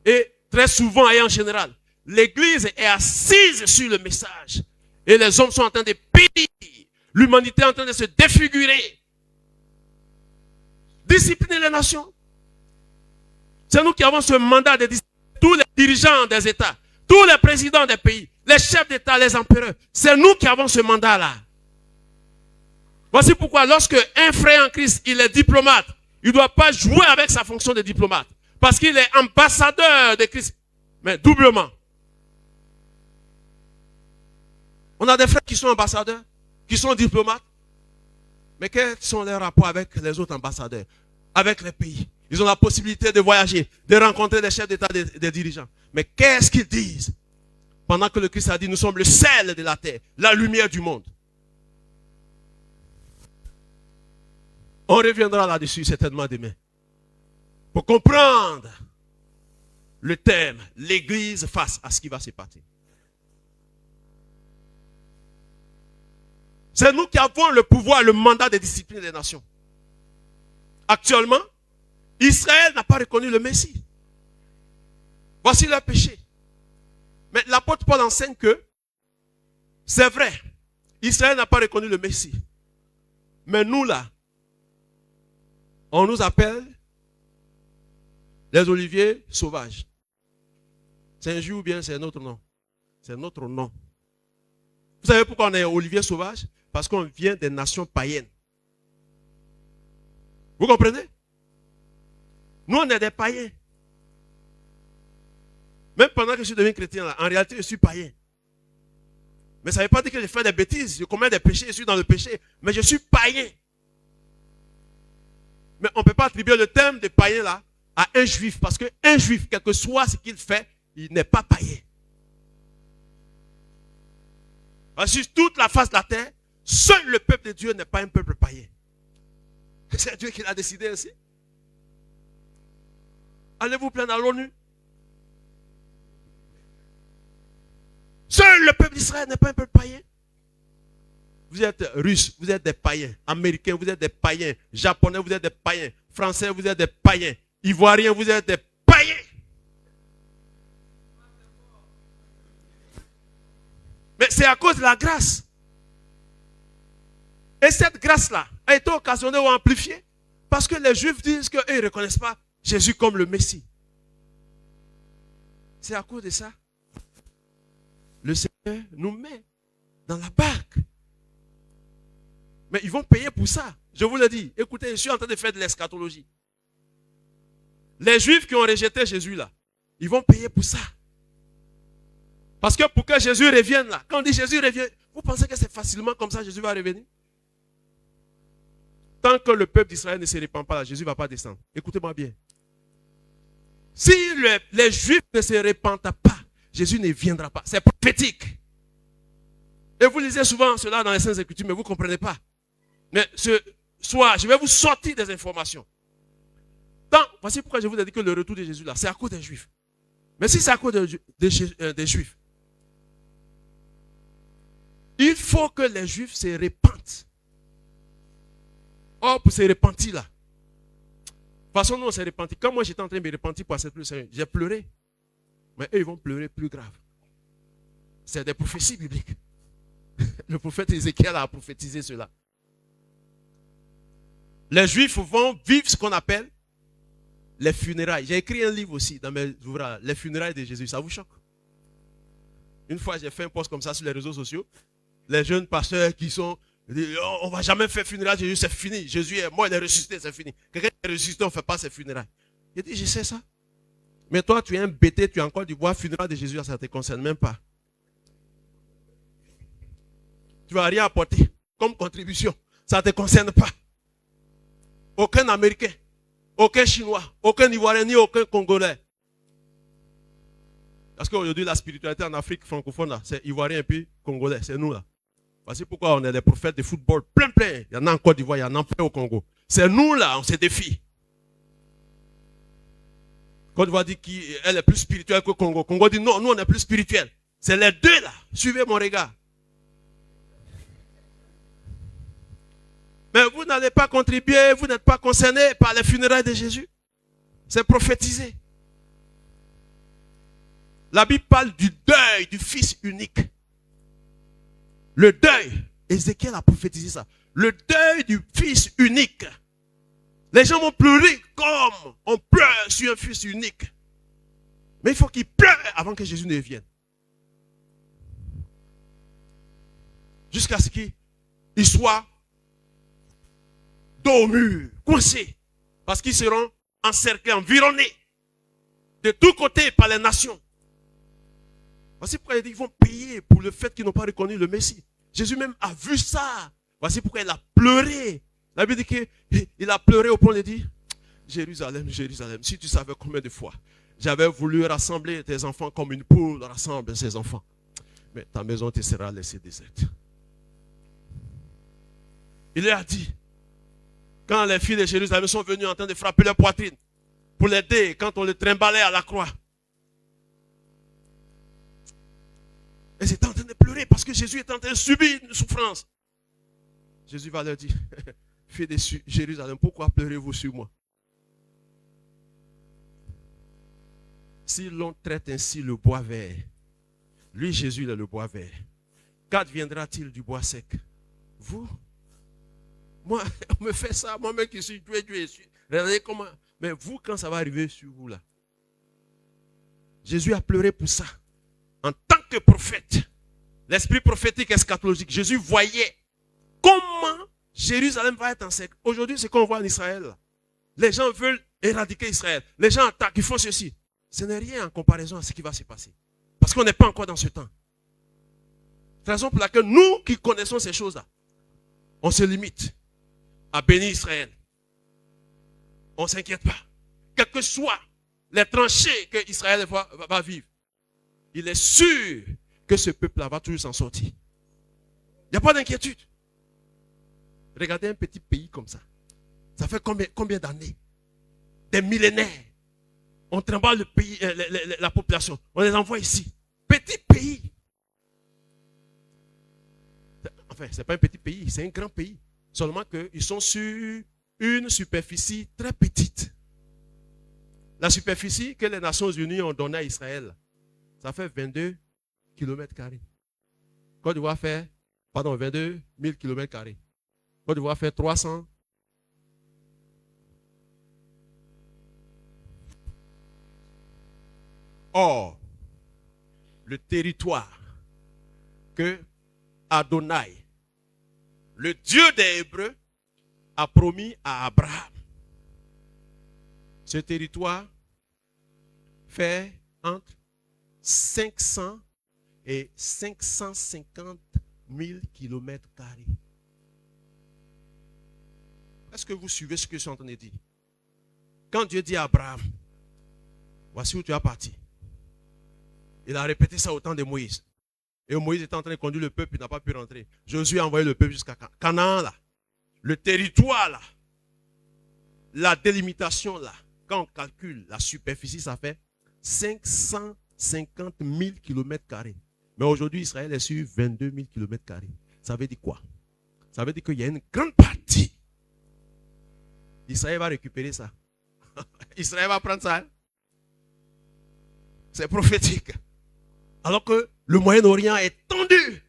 [SPEAKER 3] Et très souvent et en général, l'Église est assise sur le message. Et les hommes sont en train de périr. L'humanité est en train de se défigurer. Discipliner les nations. C'est nous qui avons ce mandat de discipliner tous les dirigeants des États, tous les présidents des pays, les chefs d'État, les empereurs. C'est nous qui avons ce mandat-là. Voici pourquoi lorsque un frère en Christ, il est diplomate, il ne doit pas jouer avec sa fonction de diplomate. Parce qu'il est ambassadeur de Christ. Mais doublement. On a des frères qui sont ambassadeurs, qui sont diplomates. Mais quels sont leurs rapports avec les autres ambassadeurs, avec les pays? Ils ont la possibilité de voyager, de rencontrer des chefs d'État, des dirigeants. Mais qu'est-ce qu'ils disent? Pendant que le Christ a dit, nous sommes le sel de la terre, la lumière du monde. On reviendra là-dessus certainement demain. Pour comprendre le thème, l'Église face à ce qui va se passer. C'est nous qui avons le pouvoir, le mandat de discipliner les nations. Actuellement, Israël n'a pas reconnu le Messie. Voici leur péché. Mais l'apôtre Paul enseigne que c'est vrai, Israël n'a pas reconnu le Messie. Mais nous là, on nous appelle les oliviers sauvages. C'est un jus ou bien c'est notre nom? C'est notre nom. Vous savez pourquoi on est oliviers sauvages? Parce qu'on vient des nations païennes. Vous comprenez? Nous, on est des païens. Même pendant que je suis devenu chrétien, là, en réalité, je suis païen. Mais ça ne veut pas dire que je fais des bêtises, je commets des péchés, je suis dans le péché. Mais je suis païen. Mais on ne peut pas attribuer le terme de païen là à un juif. Parce qu'un juif, quel que soit ce qu'il fait, il n'est pas païen. Sur toute la face de la terre, seul le peuple de Dieu n'est pas un peuple païen. C'est Dieu qui l'a décidé ainsi. Allez-vous plaindre à l'ONU? Seul le peuple d'Israël n'est pas un peuple païen. Vous êtes russes, vous êtes des païens. Américains, vous êtes des païens. Japonais, vous êtes des païens. Français, vous êtes des païens. Ivoiriens, vous êtes des païens. Mais c'est à cause de la grâce. Et cette grâce-là a été occasionnée ou amplifiée parce que les Juifs disent qu'eux ne reconnaissent pas Jésus comme le Messie. C'est à cause de ça. Le Seigneur nous met dans la barque. Mais ils vont payer pour ça. Je vous le dis. Écoutez, je suis en train de faire de l'eschatologie. Les Juifs qui ont rejeté Jésus là, ils vont payer pour ça. Parce que pour que Jésus revienne là, quand on dit Jésus revient, vous pensez que c'est facilement comme ça Jésus va revenir? Tant que le peuple d'Israël ne se répand pas là, Jésus ne va pas descendre. Écoutez-moi bien. Si les Juifs ne se répandent pas, Jésus ne viendra pas. C'est prophétique. Et vous lisez souvent cela dans les Saintes Écritures, mais vous ne comprenez pas. Mais ce soir, je vais vous sortir des informations. Voici pourquoi je vous ai dit que le retour de Jésus là, c'est à cause des Juifs. Mais si c'est à cause des Juifs, il faut que les Juifs se repentent. Or, pour se repentir là, de toute façon, nous on s'est repenti. Quand moi j'étais en train de me repentir pour accepter le Seigneur, j'ai pleuré. Mais eux, ils vont pleurer plus grave. C'est des prophéties bibliques. Le prophète Ézéchiel a prophétisé cela. Les Juifs vont vivre ce qu'on appelle les funérailles. J'ai écrit un livre aussi dans mes ouvrages, les funérailles de Jésus. Ça vous choque? Une fois, j'ai fait un post comme ça sur les réseaux sociaux. Les jeunes pasteurs qui sont... On ne va jamais faire funérailles de Jésus, c'est fini. Jésus est mort, il est ressuscité, c'est fini. Quelqu'un est ressuscité, on ne fait pas ses funérailles. J'ai dit, je sais ça. Mais toi, tu es un bêté, tu as encore du bois, funérailles de Jésus, ça ne te concerne même pas. Tu ne vas rien apporter comme contribution. Ça ne te concerne pas. Aucun Américain, aucun Chinois, aucun Ivoirien, ni aucun Congolais. Parce qu'aujourd'hui, la spiritualité en Afrique francophone, c'est Ivoirien et puis Congolais, c'est nous là. Voici pourquoi on est des prophètes de football plein. Il y en a en Côte d'Ivoire, il y en a plein au Congo. C'est nous là, on se défie. Côte d'Ivoire dit qu'elle est plus spirituelle que Congo. Congo dit non, nous on est plus spirituels. C'est les deux là. Suivez mon regard. Mais vous n'allez pas contribuer, vous n'êtes pas concerné par les funérailles de Jésus. C'est prophétisé. La Bible parle du deuil du Fils unique. Le deuil, Ézéchiel a prophétisé ça. Le deuil du Fils unique. Les gens vont pleurer comme on pleure sur un Fils unique. Mais il faut qu'ils pleurent avant que Jésus ne vienne. Jusqu'à ce qu'il soit dos au mur, coincé. Parce qu'ils seront encerclés, environnés de tous côtés par les nations. Voici pourquoi il dit qu'ils vont payer pour le fait qu'ils n'ont pas reconnu le Messie. Jésus même a vu ça. Voici pourquoi il a pleuré. La Bible dit qu'il a pleuré au point de dire, Jérusalem, Jérusalem, si tu savais combien de fois j'avais voulu rassembler tes enfants comme une poule rassemble ses enfants. Mais ta maison te sera laissée déserte. Il leur a dit, quand les filles de Jérusalem sont venues en train de frapper leur poitrine pour l'aider quand on les trimballait à la croix. Elles étaient en train de pleurer parce que Jésus est en train de subir une souffrance. Jésus va leur dire, filles de Jérusalem, pourquoi pleurez-vous sur moi? Si l'on traite ainsi le bois vert, lui Jésus il est le bois vert, qu'adviendra-t-il du bois sec? Vous? Moi, on me fait ça, moi-même qui suis Dieu. Regardez comment. Mais vous, quand ça va arriver sur vous là, Jésus a pleuré pour ça. En tant que prophète, l'esprit prophétique eschatologique, Jésus voyait comment Jérusalem va être encerclée. Aujourd'hui, c'est qu'on voit en Israël. Les gens veulent éradiquer Israël. Les gens attaquent, ils font ceci. Ce n'est rien en comparaison à ce qui va se passer. Parce qu'on n'est pas encore dans ce temps. C'est la raison pour laquelle nous qui connaissons ces choses-là, on se limite à bénir Israël. On ne s'inquiète pas. Quelles que soient les tranchées que Israël va vivre, il est sûr que ce peuple-là va toujours s'en sortir. Il n'y a pas d'inquiétude. Regardez un petit pays comme ça. Ça fait combien d'années? Des millénaires. On trimballe le pays, la population. On les envoie ici. Petit pays. Enfin, ce n'est pas un petit pays, c'est un grand pays. Seulement qu'ils sont sur une superficie très petite. La superficie que les Nations Unies ont donnée à Israël, ça fait 22 km². Côte d'Ivoire fait, 22 000 km². Côte d'Ivoire fait 300. Or, le territoire que Adonai, le Dieu des Hébreux, a promis à Abraham, ce territoire fait entre 500 et 550 000 km². Est-ce que vous suivez ce que je suis en train de dire? Quand Dieu dit à Abraham, voici où tu vas partir. Il a répété ça au temps de Moïse. Et Moïse était en train de conduire le peuple, il n'a pas pu rentrer. Josué a envoyé le peuple jusqu'à Canaan, là. Le territoire, là. La délimitation, là. Quand on calcule la superficie, ça fait 550 000 km². Mais aujourd'hui, Israël est sur 22 000 km². Ça veut dire quoi? Ça veut dire qu'il y a une grande partie. Israël va récupérer ça. Israël va prendre ça. Hein? C'est prophétique. Alors que le Moyen-Orient est tendu.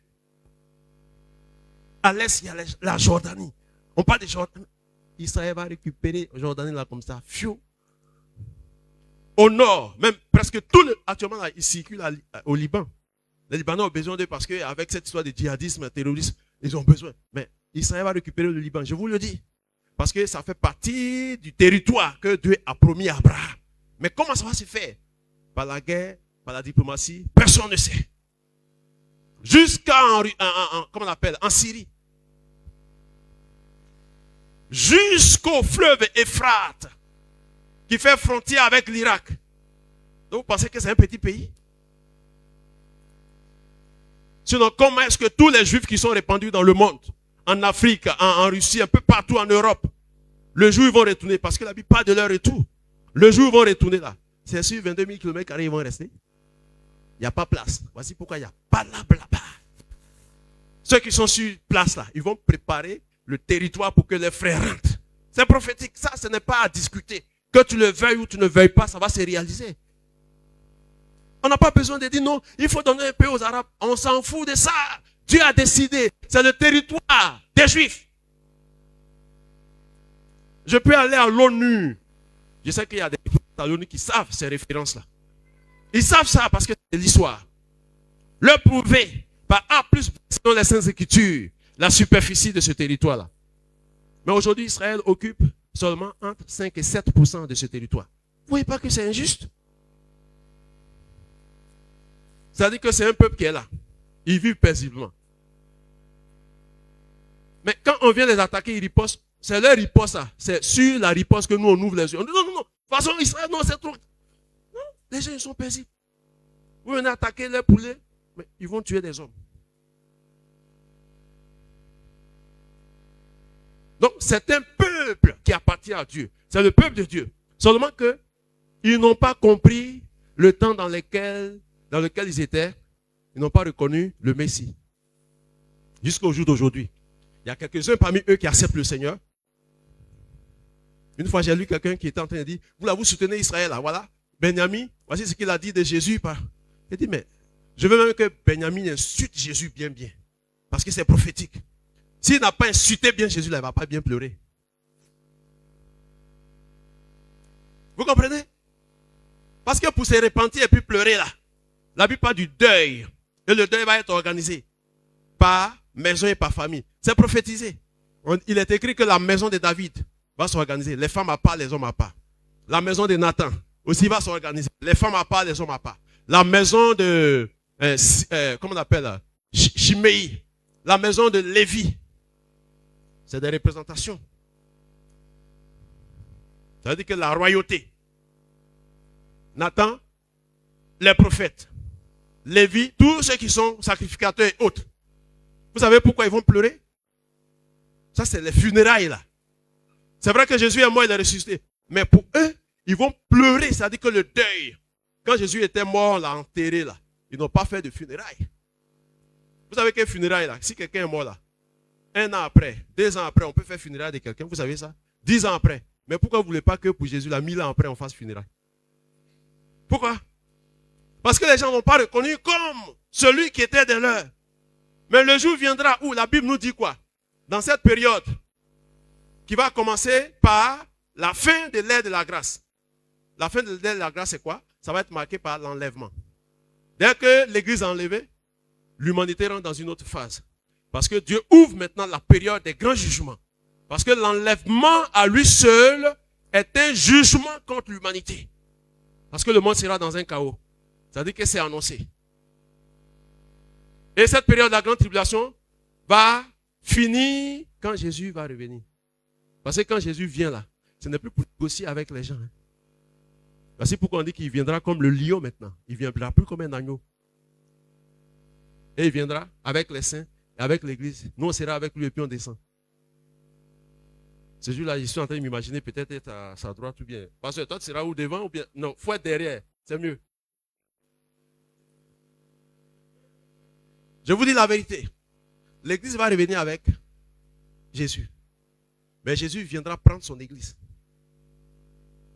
[SPEAKER 3] À l'est, il y a la Jordanie. On parle de Jordanie. Israël va récupérer Jordanie là comme ça. Fiou. Au nord, même presque tout actuellement là, il circule au Liban. Les Libanais ont besoin d'eux parce qu'avec cette histoire de djihadisme, terrorisme, ils ont besoin. Mais Israël va récupérer le Liban, je vous le dis. Parce que ça fait partie du territoire que Dieu a promis à Abraham. Mais comment ça va se faire? Par la guerre, par la diplomatie, personne ne sait. Comment on appelle, en Syrie. Jusqu'au fleuve Euphrate, qui fait frontière avec l'Irak. Donc vous pensez que c'est un petit pays? Sinon, comment est-ce que tous les Juifs qui sont répandus dans le monde, en Afrique, en Russie, un peu partout en Europe, le jour où ils vont retourner, parce que la Bible parle de leur retour, le jour où ils vont retourner là, c'est sur 22 000 km ils vont rester. Il n'y a pas place. Voici pourquoi il n'y a pas là-bas. Ceux qui sont sur place là, ils vont préparer le territoire pour que les frères rentrent. C'est prophétique. Ça, ce n'est pas à discuter. Que tu le veuilles ou tu ne veuilles pas, ça va se réaliser. On n'a pas besoin de dire non, il faut donner un peu aux Arabes. On s'en fout de ça. Dieu a décidé. C'est le territoire des Juifs. Je peux aller à l'ONU. Je sais qu'il y a des gens à l'ONU qui savent ces références-là. Ils savent ça parce que c'est l'histoire. Leur prouver par A plus B, selon les Saintes Écritures, la superficie de ce territoire-là. Mais aujourd'hui, Israël occupe seulement entre 5 et 7% de ce territoire. Vous ne voyez pas que c'est injuste? Ça veut dire que c'est un peuple qui est là. Ils vivent paisiblement. Mais quand on vient les attaquer, ils ripostent. C'est leur riposte, ça. C'est sur la riposte que nous, on ouvre les yeux. On dit non, non, non. De toute façon, Israël, non, c'est trop. Non, les gens, ils sont paisibles. Vous venez attaquer les poulets, mais ils vont tuer des hommes. Donc, c'est un peuple qui appartient à Dieu. C'est le peuple de Dieu. Seulement que ils n'ont pas compris le temps dans lequel ils étaient. Ils n'ont pas reconnu le Messie. Jusqu'au jour d'aujourd'hui. Il y a quelques-uns parmi eux qui acceptent le Seigneur. Une fois, j'ai lu quelqu'un qui était en train de dire, vous soutenez Israël, là, voilà. Benjamin, voici ce qu'il a dit de Jésus. Il dit, mais je veux même que Benjamin insulte Jésus bien. Parce que c'est prophétique. S'il n'a pas insulté bien Jésus, là, il ne va pas bien pleurer. Vous comprenez? Parce que pour se repentir et puis pleurer là, la Bible parle du deuil. Et le deuil va être organisé par maison et par famille. C'est prophétisé. Il est écrit que la maison de David va s'organiser. Les femmes à part, les hommes à part. La maison de Nathan aussi va s'organiser. Les femmes à part, les hommes à part. La maison de, comment on appelle là? Shimei. La maison de Lévi. C'est des représentations. Ça veut dire que la royauté. Nathan, les prophètes. Lévi, tous ceux qui sont sacrificateurs et autres. Vous savez pourquoi ils vont pleurer? Ça, c'est les funérailles là. C'est vrai que Jésus est mort, il est ressuscité. Mais pour eux, ils vont pleurer. Ça veut dire que le deuil. Quand Jésus était mort, on l'a enterré là. Ils n'ont pas fait de funérailles. Vous savez quel funérailles là? Si quelqu'un est mort là, 1 an après, 2 ans après, on peut faire funérailles de quelqu'un. Vous savez ça? 10 ans après. Mais pourquoi vous ne voulez pas que pour Jésus, là, 1000 ans après, on fasse funérailles? Pourquoi? Parce que les gens n'ont pas reconnu comme celui qui était de leur. Mais le jour viendra où la Bible nous dit quoi? Dans cette période qui va commencer par la fin de l'ère de la grâce. La fin de l'ère de la grâce, c'est quoi? Ça va être marqué par l'enlèvement. Dès que l'Église est enlevée, l'humanité rentre dans une autre phase. Parce que Dieu ouvre maintenant la période des grands jugements. Parce que l'enlèvement à lui seul est un jugement contre l'humanité. Parce que le monde sera dans un chaos. Ça veut dire que c'est annoncé. Et cette période de la grande tribulation va finir quand Jésus va revenir. Parce que quand Jésus vient là, ce n'est plus pour négocier avec les gens. C'est pourquoi on dit qu'il viendra comme le lion maintenant. Il ne viendra plus comme un agneau. Et il viendra avec les saints et avec l'église. Nous, on sera avec lui et puis on descend. Ce jour-là, je suis en train de m'imaginer peut-être être à sa droite ou bien. Parce que toi, tu seras où devant ou bien. Non, il faut être derrière. C'est mieux. Je vous dis la vérité. L'église va revenir avec Jésus. Mais Jésus viendra prendre son église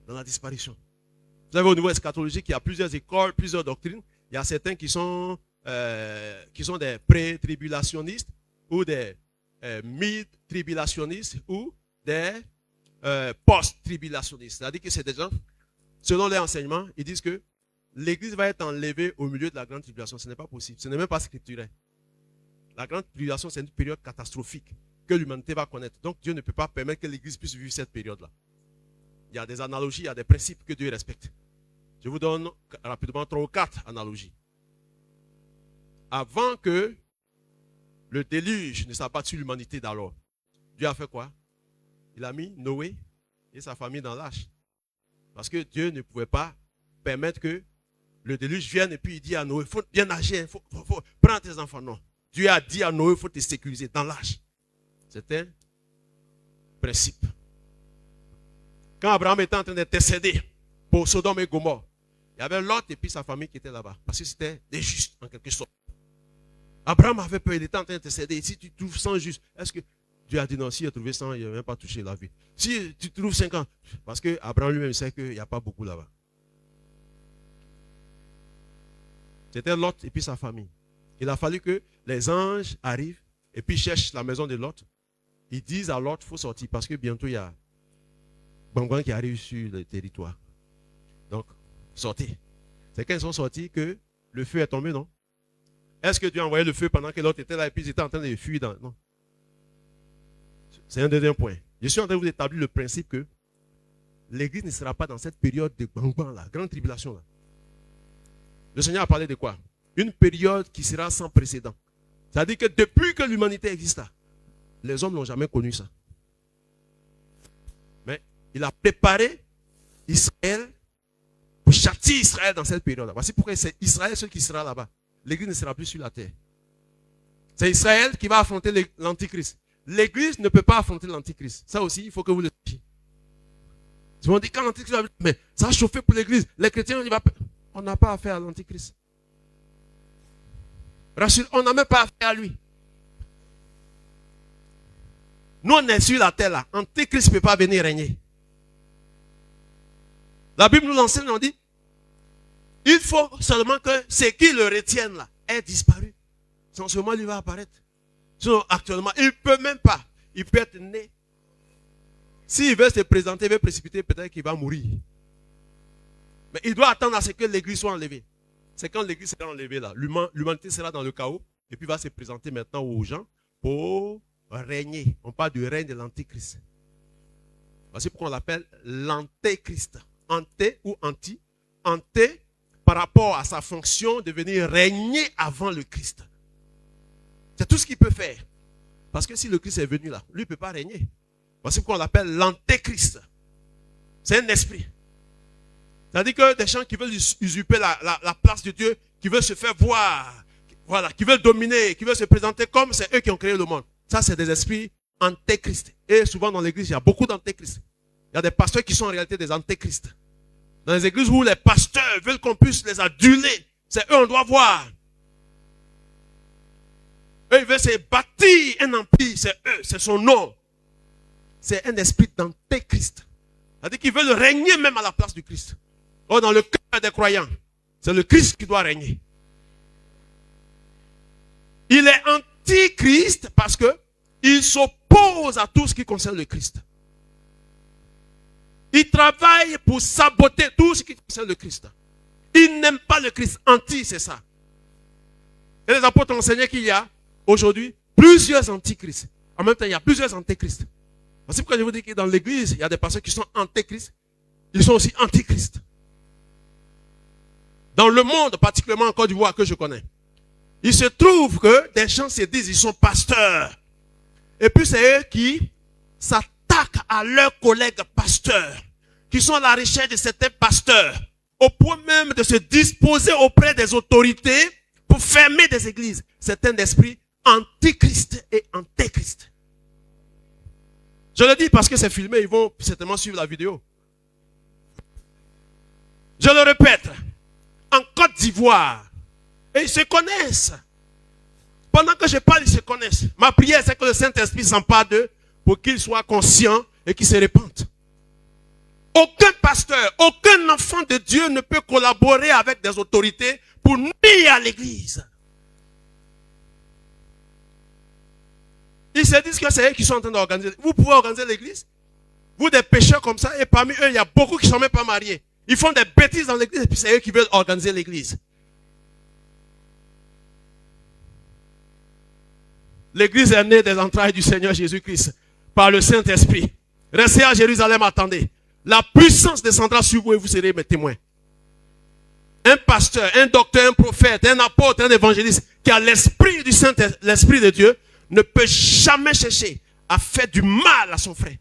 [SPEAKER 3] dans la disparition. Vous savez, au niveau eschatologique, il y a plusieurs écoles, plusieurs doctrines. Il y a certains qui sont des pré-tribulationnistes ou des mid-tribulationnistes ou des post-tribulationnistes. C'est-à-dire que c'est des gens, selon les enseignements, ils disent que l'église va être enlevée au milieu de la grande tribulation. Ce n'est pas possible. Ce n'est même pas scripturel. La grande tribulation, c'est une période catastrophique que l'humanité va connaître. Donc Dieu ne peut pas permettre que l'église puisse vivre cette période-là. Il y a des analogies, il y a des principes que Dieu respecte. Je vous donne rapidement 3 ou 4 analogies. Avant que le déluge ne s'abatte sur l'humanité d'alors, Dieu a fait quoi? Il a mis Noé et sa famille dans l'arche. Parce que Dieu ne pouvait pas permettre que le déluge vienne et puis il dit à Noé, il faut bien nager, il faut prendre tes enfants. Non. Dieu a dit à Noé, il faut te sécuriser dans l'âge. C'est un principe. Quand Abraham était en train d'intercéder pour Sodome et Gomorrhe, il y avait Lot et puis sa famille qui était là-bas. Parce que c'était des justes, en quelque sorte. Abraham avait peur, il était en train d'intercéder. Si tu trouves 100 justes, est-ce que Dieu a dit non, s'il a trouvé 100, il n'a même pas touché la vie. Si tu trouves 50, parce que Abraham lui-même sait qu'il n'y a pas beaucoup là-bas. C'était Lot et puis sa famille. Il a fallu que les anges arrivent et puis cherchent la maison de Lot. Ils disent à Lot, il faut sortir parce que bientôt il y a Bangwan qui arrive sur le territoire. Donc, sortez. C'est quand ils sont sortis que le feu est tombé, non? Est-ce que Dieu a envoyé le feu pendant que l'autre était là et puis ils étaient en train de fuir dans... Non. C'est un deuxième point. Je suis en train de vous établir le principe que l'église ne sera pas dans cette période de Bangwan, la grande tribulation là. Le Seigneur a parlé de quoi? Une période qui sera sans précédent. C'est-à-dire que depuis que l'humanité existe là, les hommes n'ont jamais connu ça. Mais il a préparé Israël pour châtier Israël dans cette période-là. Voici pourquoi c'est Israël seul qui sera là-bas. L'église ne sera plus sur la terre. C'est Israël qui va affronter l'antichrist. L'église ne peut pas affronter l'antichrist. Ça aussi, il faut que vous le sachiez. Ils vont dire quand l'antichrist va venir, mais ça a chauffé pour l'église. Les chrétiens, on n'a pas affaire à l'antichrist. Rassure, on n'a même pas affaire à lui. Nous, on est sur la terre là. Antichrist ne peut pas venir régner. La Bible nous enseigne, on dit, il faut seulement que ceux qui le retiennent là aient disparu. Sans ce moment, il va apparaître. Sinon, actuellement, il ne peut même pas. Il peut être né. S'il veut se présenter, il veut précipiter, peut-être qu'il va mourir. Mais il doit attendre à ce que l'église soit enlevée. C'est quand l'église sera enlevée là. L'humanité sera dans le chaos. Et puis va se présenter maintenant aux gens pour régner. On parle du règne de l'antéchrist. Voici pourquoi on l'appelle l'antéchrist. Anté ou anti. Anté par rapport à sa fonction de venir régner avant le Christ. C'est tout ce qu'il peut faire. Parce que si le Christ est venu là, lui ne peut pas régner. Voici pourquoi on l'appelle l'antéchrist. C'est un esprit. C'est-à-dire que des gens qui veulent usurper la place de Dieu, qui veulent se faire voir, voilà, qui veulent dominer, qui veulent se présenter comme c'est eux qui ont créé le monde. Ça, c'est des esprits antéchrists. Et souvent dans l'église, il y a beaucoup d'antéchrists. Il y a des pasteurs qui sont en réalité des antéchrists. Dans les églises où les pasteurs veulent qu'on puisse les aduler, c'est eux on doit voir. Eux, ils veulent se bâtir un empire, c'est eux, c'est son nom. C'est un esprit d'antéchrist. C'est-à-dire qu'ils veulent régner même à la place du Christ. Or, dans le cœur des croyants, c'est le Christ qui doit régner. Il est antichrist parce que il s'oppose à tout ce qui concerne le Christ. Il travaille pour saboter tout ce qui concerne le Christ. Il n'aime pas le Christ. Anti, c'est ça. Et les apôtres ont enseigné qu'il y a aujourd'hui plusieurs antichrists. En même temps, il y a plusieurs antéchrists. C'est pourquoi je vous dis que dans l'église, il y a des personnes qui sont antéchrists. Ils sont aussi antichrists. Dans le monde, particulièrement en Côte d'Ivoire que je connais, il se trouve que des gens se disent ils sont pasteurs. Et puis c'est eux qui s'attaquent à leurs collègues pasteurs, qui sont à la recherche de certains pasteurs, au point même de se disposer auprès des autorités pour fermer des églises. C'est un esprit antichrist et antéchrist. Je le dis parce que c'est filmé, ils vont certainement suivre la vidéo. Je le répète, en Côte d'Ivoire, et ils se connaissent. Pendant que je parle, ils se connaissent. Ma prière, c'est que le Saint-Esprit s'empare d'eux pour qu'ils soient conscients et qu'ils se répandent. Aucun pasteur, aucun enfant de Dieu ne peut collaborer avec des autorités pour nuire à l'église. Ils se disent que c'est eux qui sont en train d'organiser. Vous pouvez organiser l'église. Vous, des pécheurs comme ça, et parmi eux, il y a beaucoup qui ne sont même pas mariés. Ils font des bêtises dans l'église et puis c'est eux qui veulent organiser l'église. L'église est née des entrailles du Seigneur Jésus-Christ par le Saint-Esprit. Restez à Jérusalem, attendez. La puissance descendra sur vous et vous serez mes témoins. Un pasteur, un docteur, un prophète, un apôtre, un évangéliste qui a l'esprit du Saint-Esprit, l'esprit de Dieu, ne peut jamais chercher à faire du mal à son frère.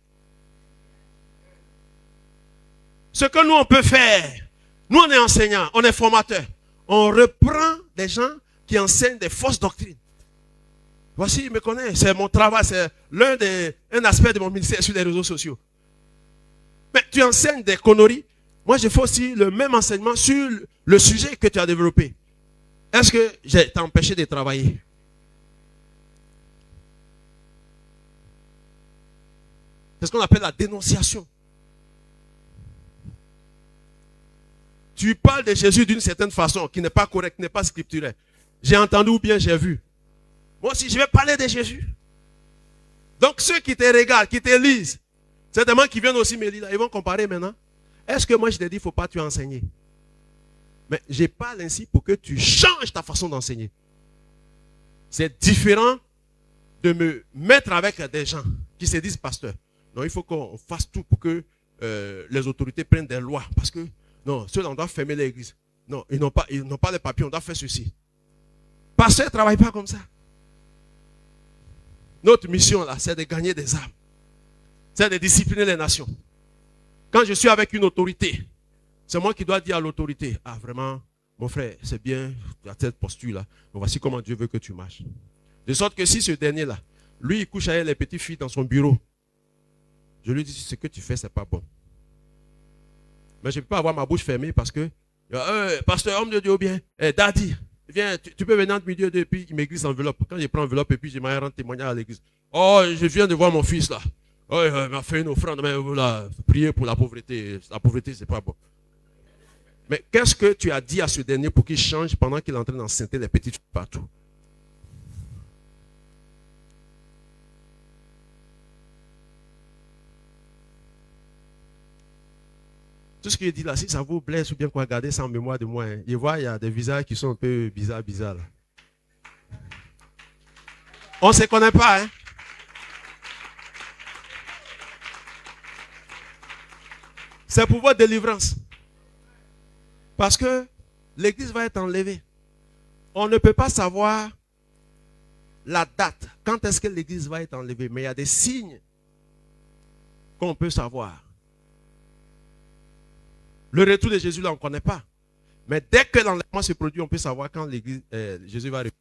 [SPEAKER 3] Ce que nous on peut faire, nous on est enseignants, on est formateurs. on reprend des gens qui enseignent des fausses doctrines. Voici, il me connaît, c'est mon travail, c'est un aspect de mon ministère sur les réseaux sociaux. Mais tu enseignes des conneries. Moi, je fais aussi le même enseignement sur le sujet que tu as développé. Est-ce que j'ai t'empêché de travailler? C'est ce qu'on appelle la dénonciation. Tu parles de Jésus d'une certaine façon qui n'est pas correcte, qui n'est pas scripturelle. J'ai entendu ou bien j'ai vu. Moi aussi, je vais parler de Jésus. Donc, ceux qui te regardent, qui te lisent, certainement qui viennent aussi me lire, ils vont comparer maintenant. Est-ce que moi, je te dis, il ne faut pas tu enseigner? Mais je parle ainsi pour que tu changes ta façon d'enseigner. C'est différent de me mettre avec des gens qui se disent pasteurs. Non, il faut qu'on fasse tout pour que les autorités prennent des lois. Parce que, non, ceux-là, on doit fermer l'église. Non, ils n'ont pas les papiers, on doit faire ceci. Pasteur ne travaille pas comme ça. Notre mission, là, c'est de gagner des âmes. C'est de discipliner les nations. Quand je suis avec une autorité, c'est moi qui dois dire à l'autorité, ah vraiment, mon frère, c'est bien, tu as cette posture-là. Voici comment Dieu veut que tu marches. De sorte que si ce dernier-là, lui, il couche avec les petites filles dans son bureau, je lui dis, ce que tu fais, c'est pas bon. Mais je ne peux pas avoir ma bouche fermée parce que, pasteur, homme de Dieu, bien, daddy, viens, tu peux venir entre midi et deux, et puis il m'église l'enveloppe. Quand je prends l'enveloppe, et puis je m'en rends témoignage à l'église. Oh, je viens de voir mon fils là. Oh, il m'a fait une offrande, mais voilà, prier pour la pauvreté. La pauvreté, c'est pas bon. Mais qu'est-ce que tu as dit à ce dernier pour qu'il change pendant qu'il est en train d'enceinte les petites filles partout? Tout ce qu'il dit là, si ça vous blesse ou bien quoi, regardez ça en mémoire de moi. Hein. Je vois, il y a des visages qui sont un peu bizarres là. On ne se connaît pas, hein? C'est pour votre délivrance. Parce que l'église va être enlevée. On ne peut pas savoir la date. Quand est-ce que l'église va être enlevée? Mais il y a des signes qu'on peut savoir. Le retour de Jésus, là, on ne connaît pas. Mais dès que l'enlèvement se produit, on peut savoir quand Jésus va revenir.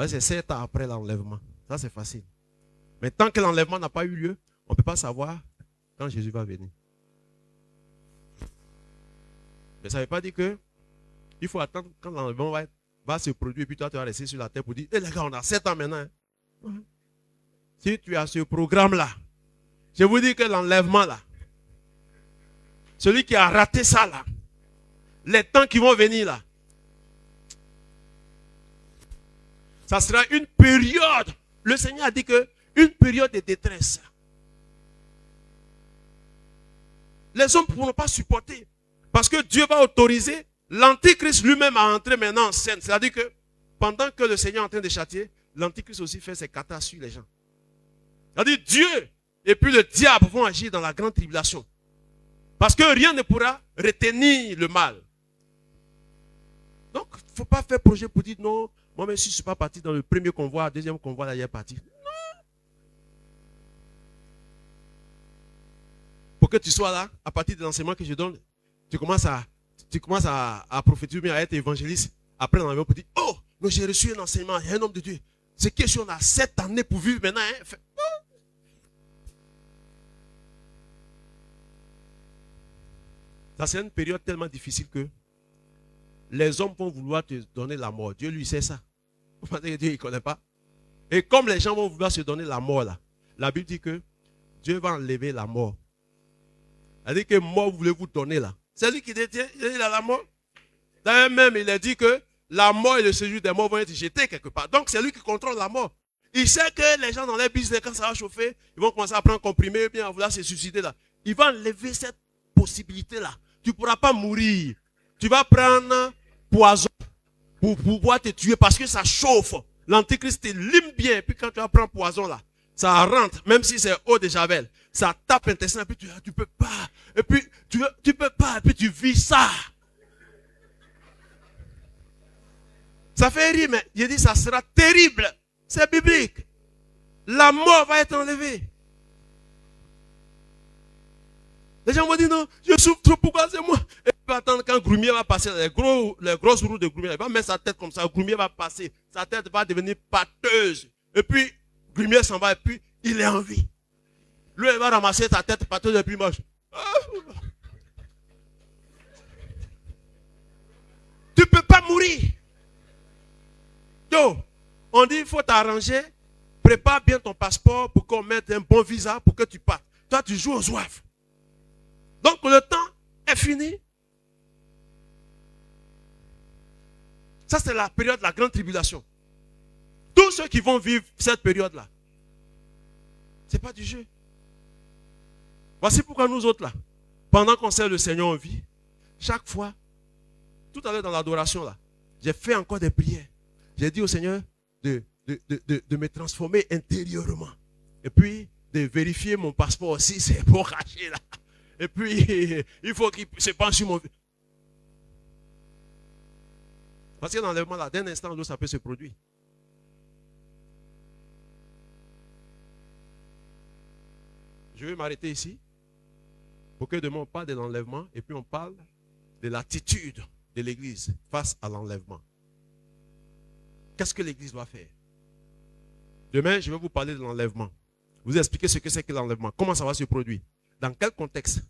[SPEAKER 3] C'est 7 ans après l'enlèvement. Ça, c'est facile. Mais tant que l'enlèvement n'a pas eu lieu, on ne peut pas savoir quand Jésus va venir. Mais ça ne veut pas dire que il faut attendre quand l'enlèvement va se produire et puis toi, tu vas rester sur la terre pour dire, les gars, on a 7 ans maintenant. Hein. Si tu as ce programme-là, je vous dis que l'enlèvement, là, celui qui a raté ça là, les temps qui vont venir là, ça sera une période. Le Seigneur a dit que une période de détresse. Les hommes ne pourront pas supporter. Parce que Dieu va autoriser l'Antichrist lui-même à entrer maintenant en scène. C'est-à-dire que pendant que le Seigneur est en train de châtier, l'Antichrist aussi fait ses katas sur les gens. C'est-à-dire Dieu et puis le diable vont agir dans la grande tribulation. Parce que rien ne pourra retenir le mal. Donc, il ne faut pas faire projet pour dire non, moi-même si je ne suis pas parti dans le premier convoi, le deuxième convoi, là, il est parti. Non. Pour que tu sois là, à partir des enseignements que je donne, tu commences à prophétiser, bien à être évangéliste. Après, dans l'avion, pour dire, oh, mais j'ai reçu un enseignement, il y a un homme de Dieu. C'est question, on a 7 années pour vivre maintenant. Hein. Ça, c'est une période tellement difficile que les hommes vont vouloir te donner la mort. Dieu lui sait ça. Vous pensez que Dieu ne connaît pas? Et comme les gens vont vouloir se donner la mort là, la Bible dit que Dieu va enlever la mort. Elle dit que mort voulez-vous donner là? C'est lui qui détient, il a la mort. D'ailleurs même, il a dit que la mort et le séjour des morts vont être jetés quelque part. Donc c'est lui qui contrôle la mort. Il sait que les gens dans les business, quand ça va chauffer, ils vont commencer à prendre comprimé, bien à vouloir se suicider là. Il va enlever cette possibilité là. Tu ne pourras pas mourir. Tu vas prendre poison pour pouvoir te tuer parce que ça chauffe. L'antichrist te lime bien. Et puis quand tu vas prendre poison là, ça rentre, même si c'est eau de javel. Ça tape l'intestin et puis tu peux pas. Et puis tu peux pas. Et puis tu vis ça. Ça fait rire, mais j'ai dit ça sera terrible. C'est biblique. La mort va être enlevée. Les gens vont dire non, je souffre trop, pourquoi c'est moi? peut attendre quand Groumier va passer, les grosses roues de Groumier, il va mettre sa tête comme ça, Groumier va passer, sa tête va devenir pâteuse. Et puis, Groumier s'en va et puis, il est en vie. Lui, il va ramasser ta tête pâteuse et puis il marche. Tu ne peux pas mourir. Donc, on dit, il faut t'arranger, prépare bien ton passeport pour qu'on mette un bon visa pour que tu partes. Toi, tu joues aux oeufs. Donc, le temps est fini. Ça, c'est la période de la grande tribulation. Tous ceux qui vont vivre cette période-là, ce n'est pas du jeu. Voici pourquoi nous autres, là, pendant qu'on sert le Seigneur en vie, chaque fois, tout à l'heure dans l'adoration, là, j'ai fait encore des prières. J'ai dit au Seigneur de me transformer intérieurement. Et puis, de vérifier mon passeport aussi, c'est pour cacher là. Et puis, il faut qu'il se penche sur mon... Parce que dans l'enlèvement, là, d'un instant à l'autre, ça peut se produire. Je vais m'arrêter ici pour que demain on parle de l'enlèvement et puis on parle de l'attitude de l'Église face à l'enlèvement. Qu'est-ce que l'Église doit faire? Demain, je vais vous parler de l'enlèvement. Vous expliquer ce que c'est que l'enlèvement. Comment ça va se produire? Dans quel contexte?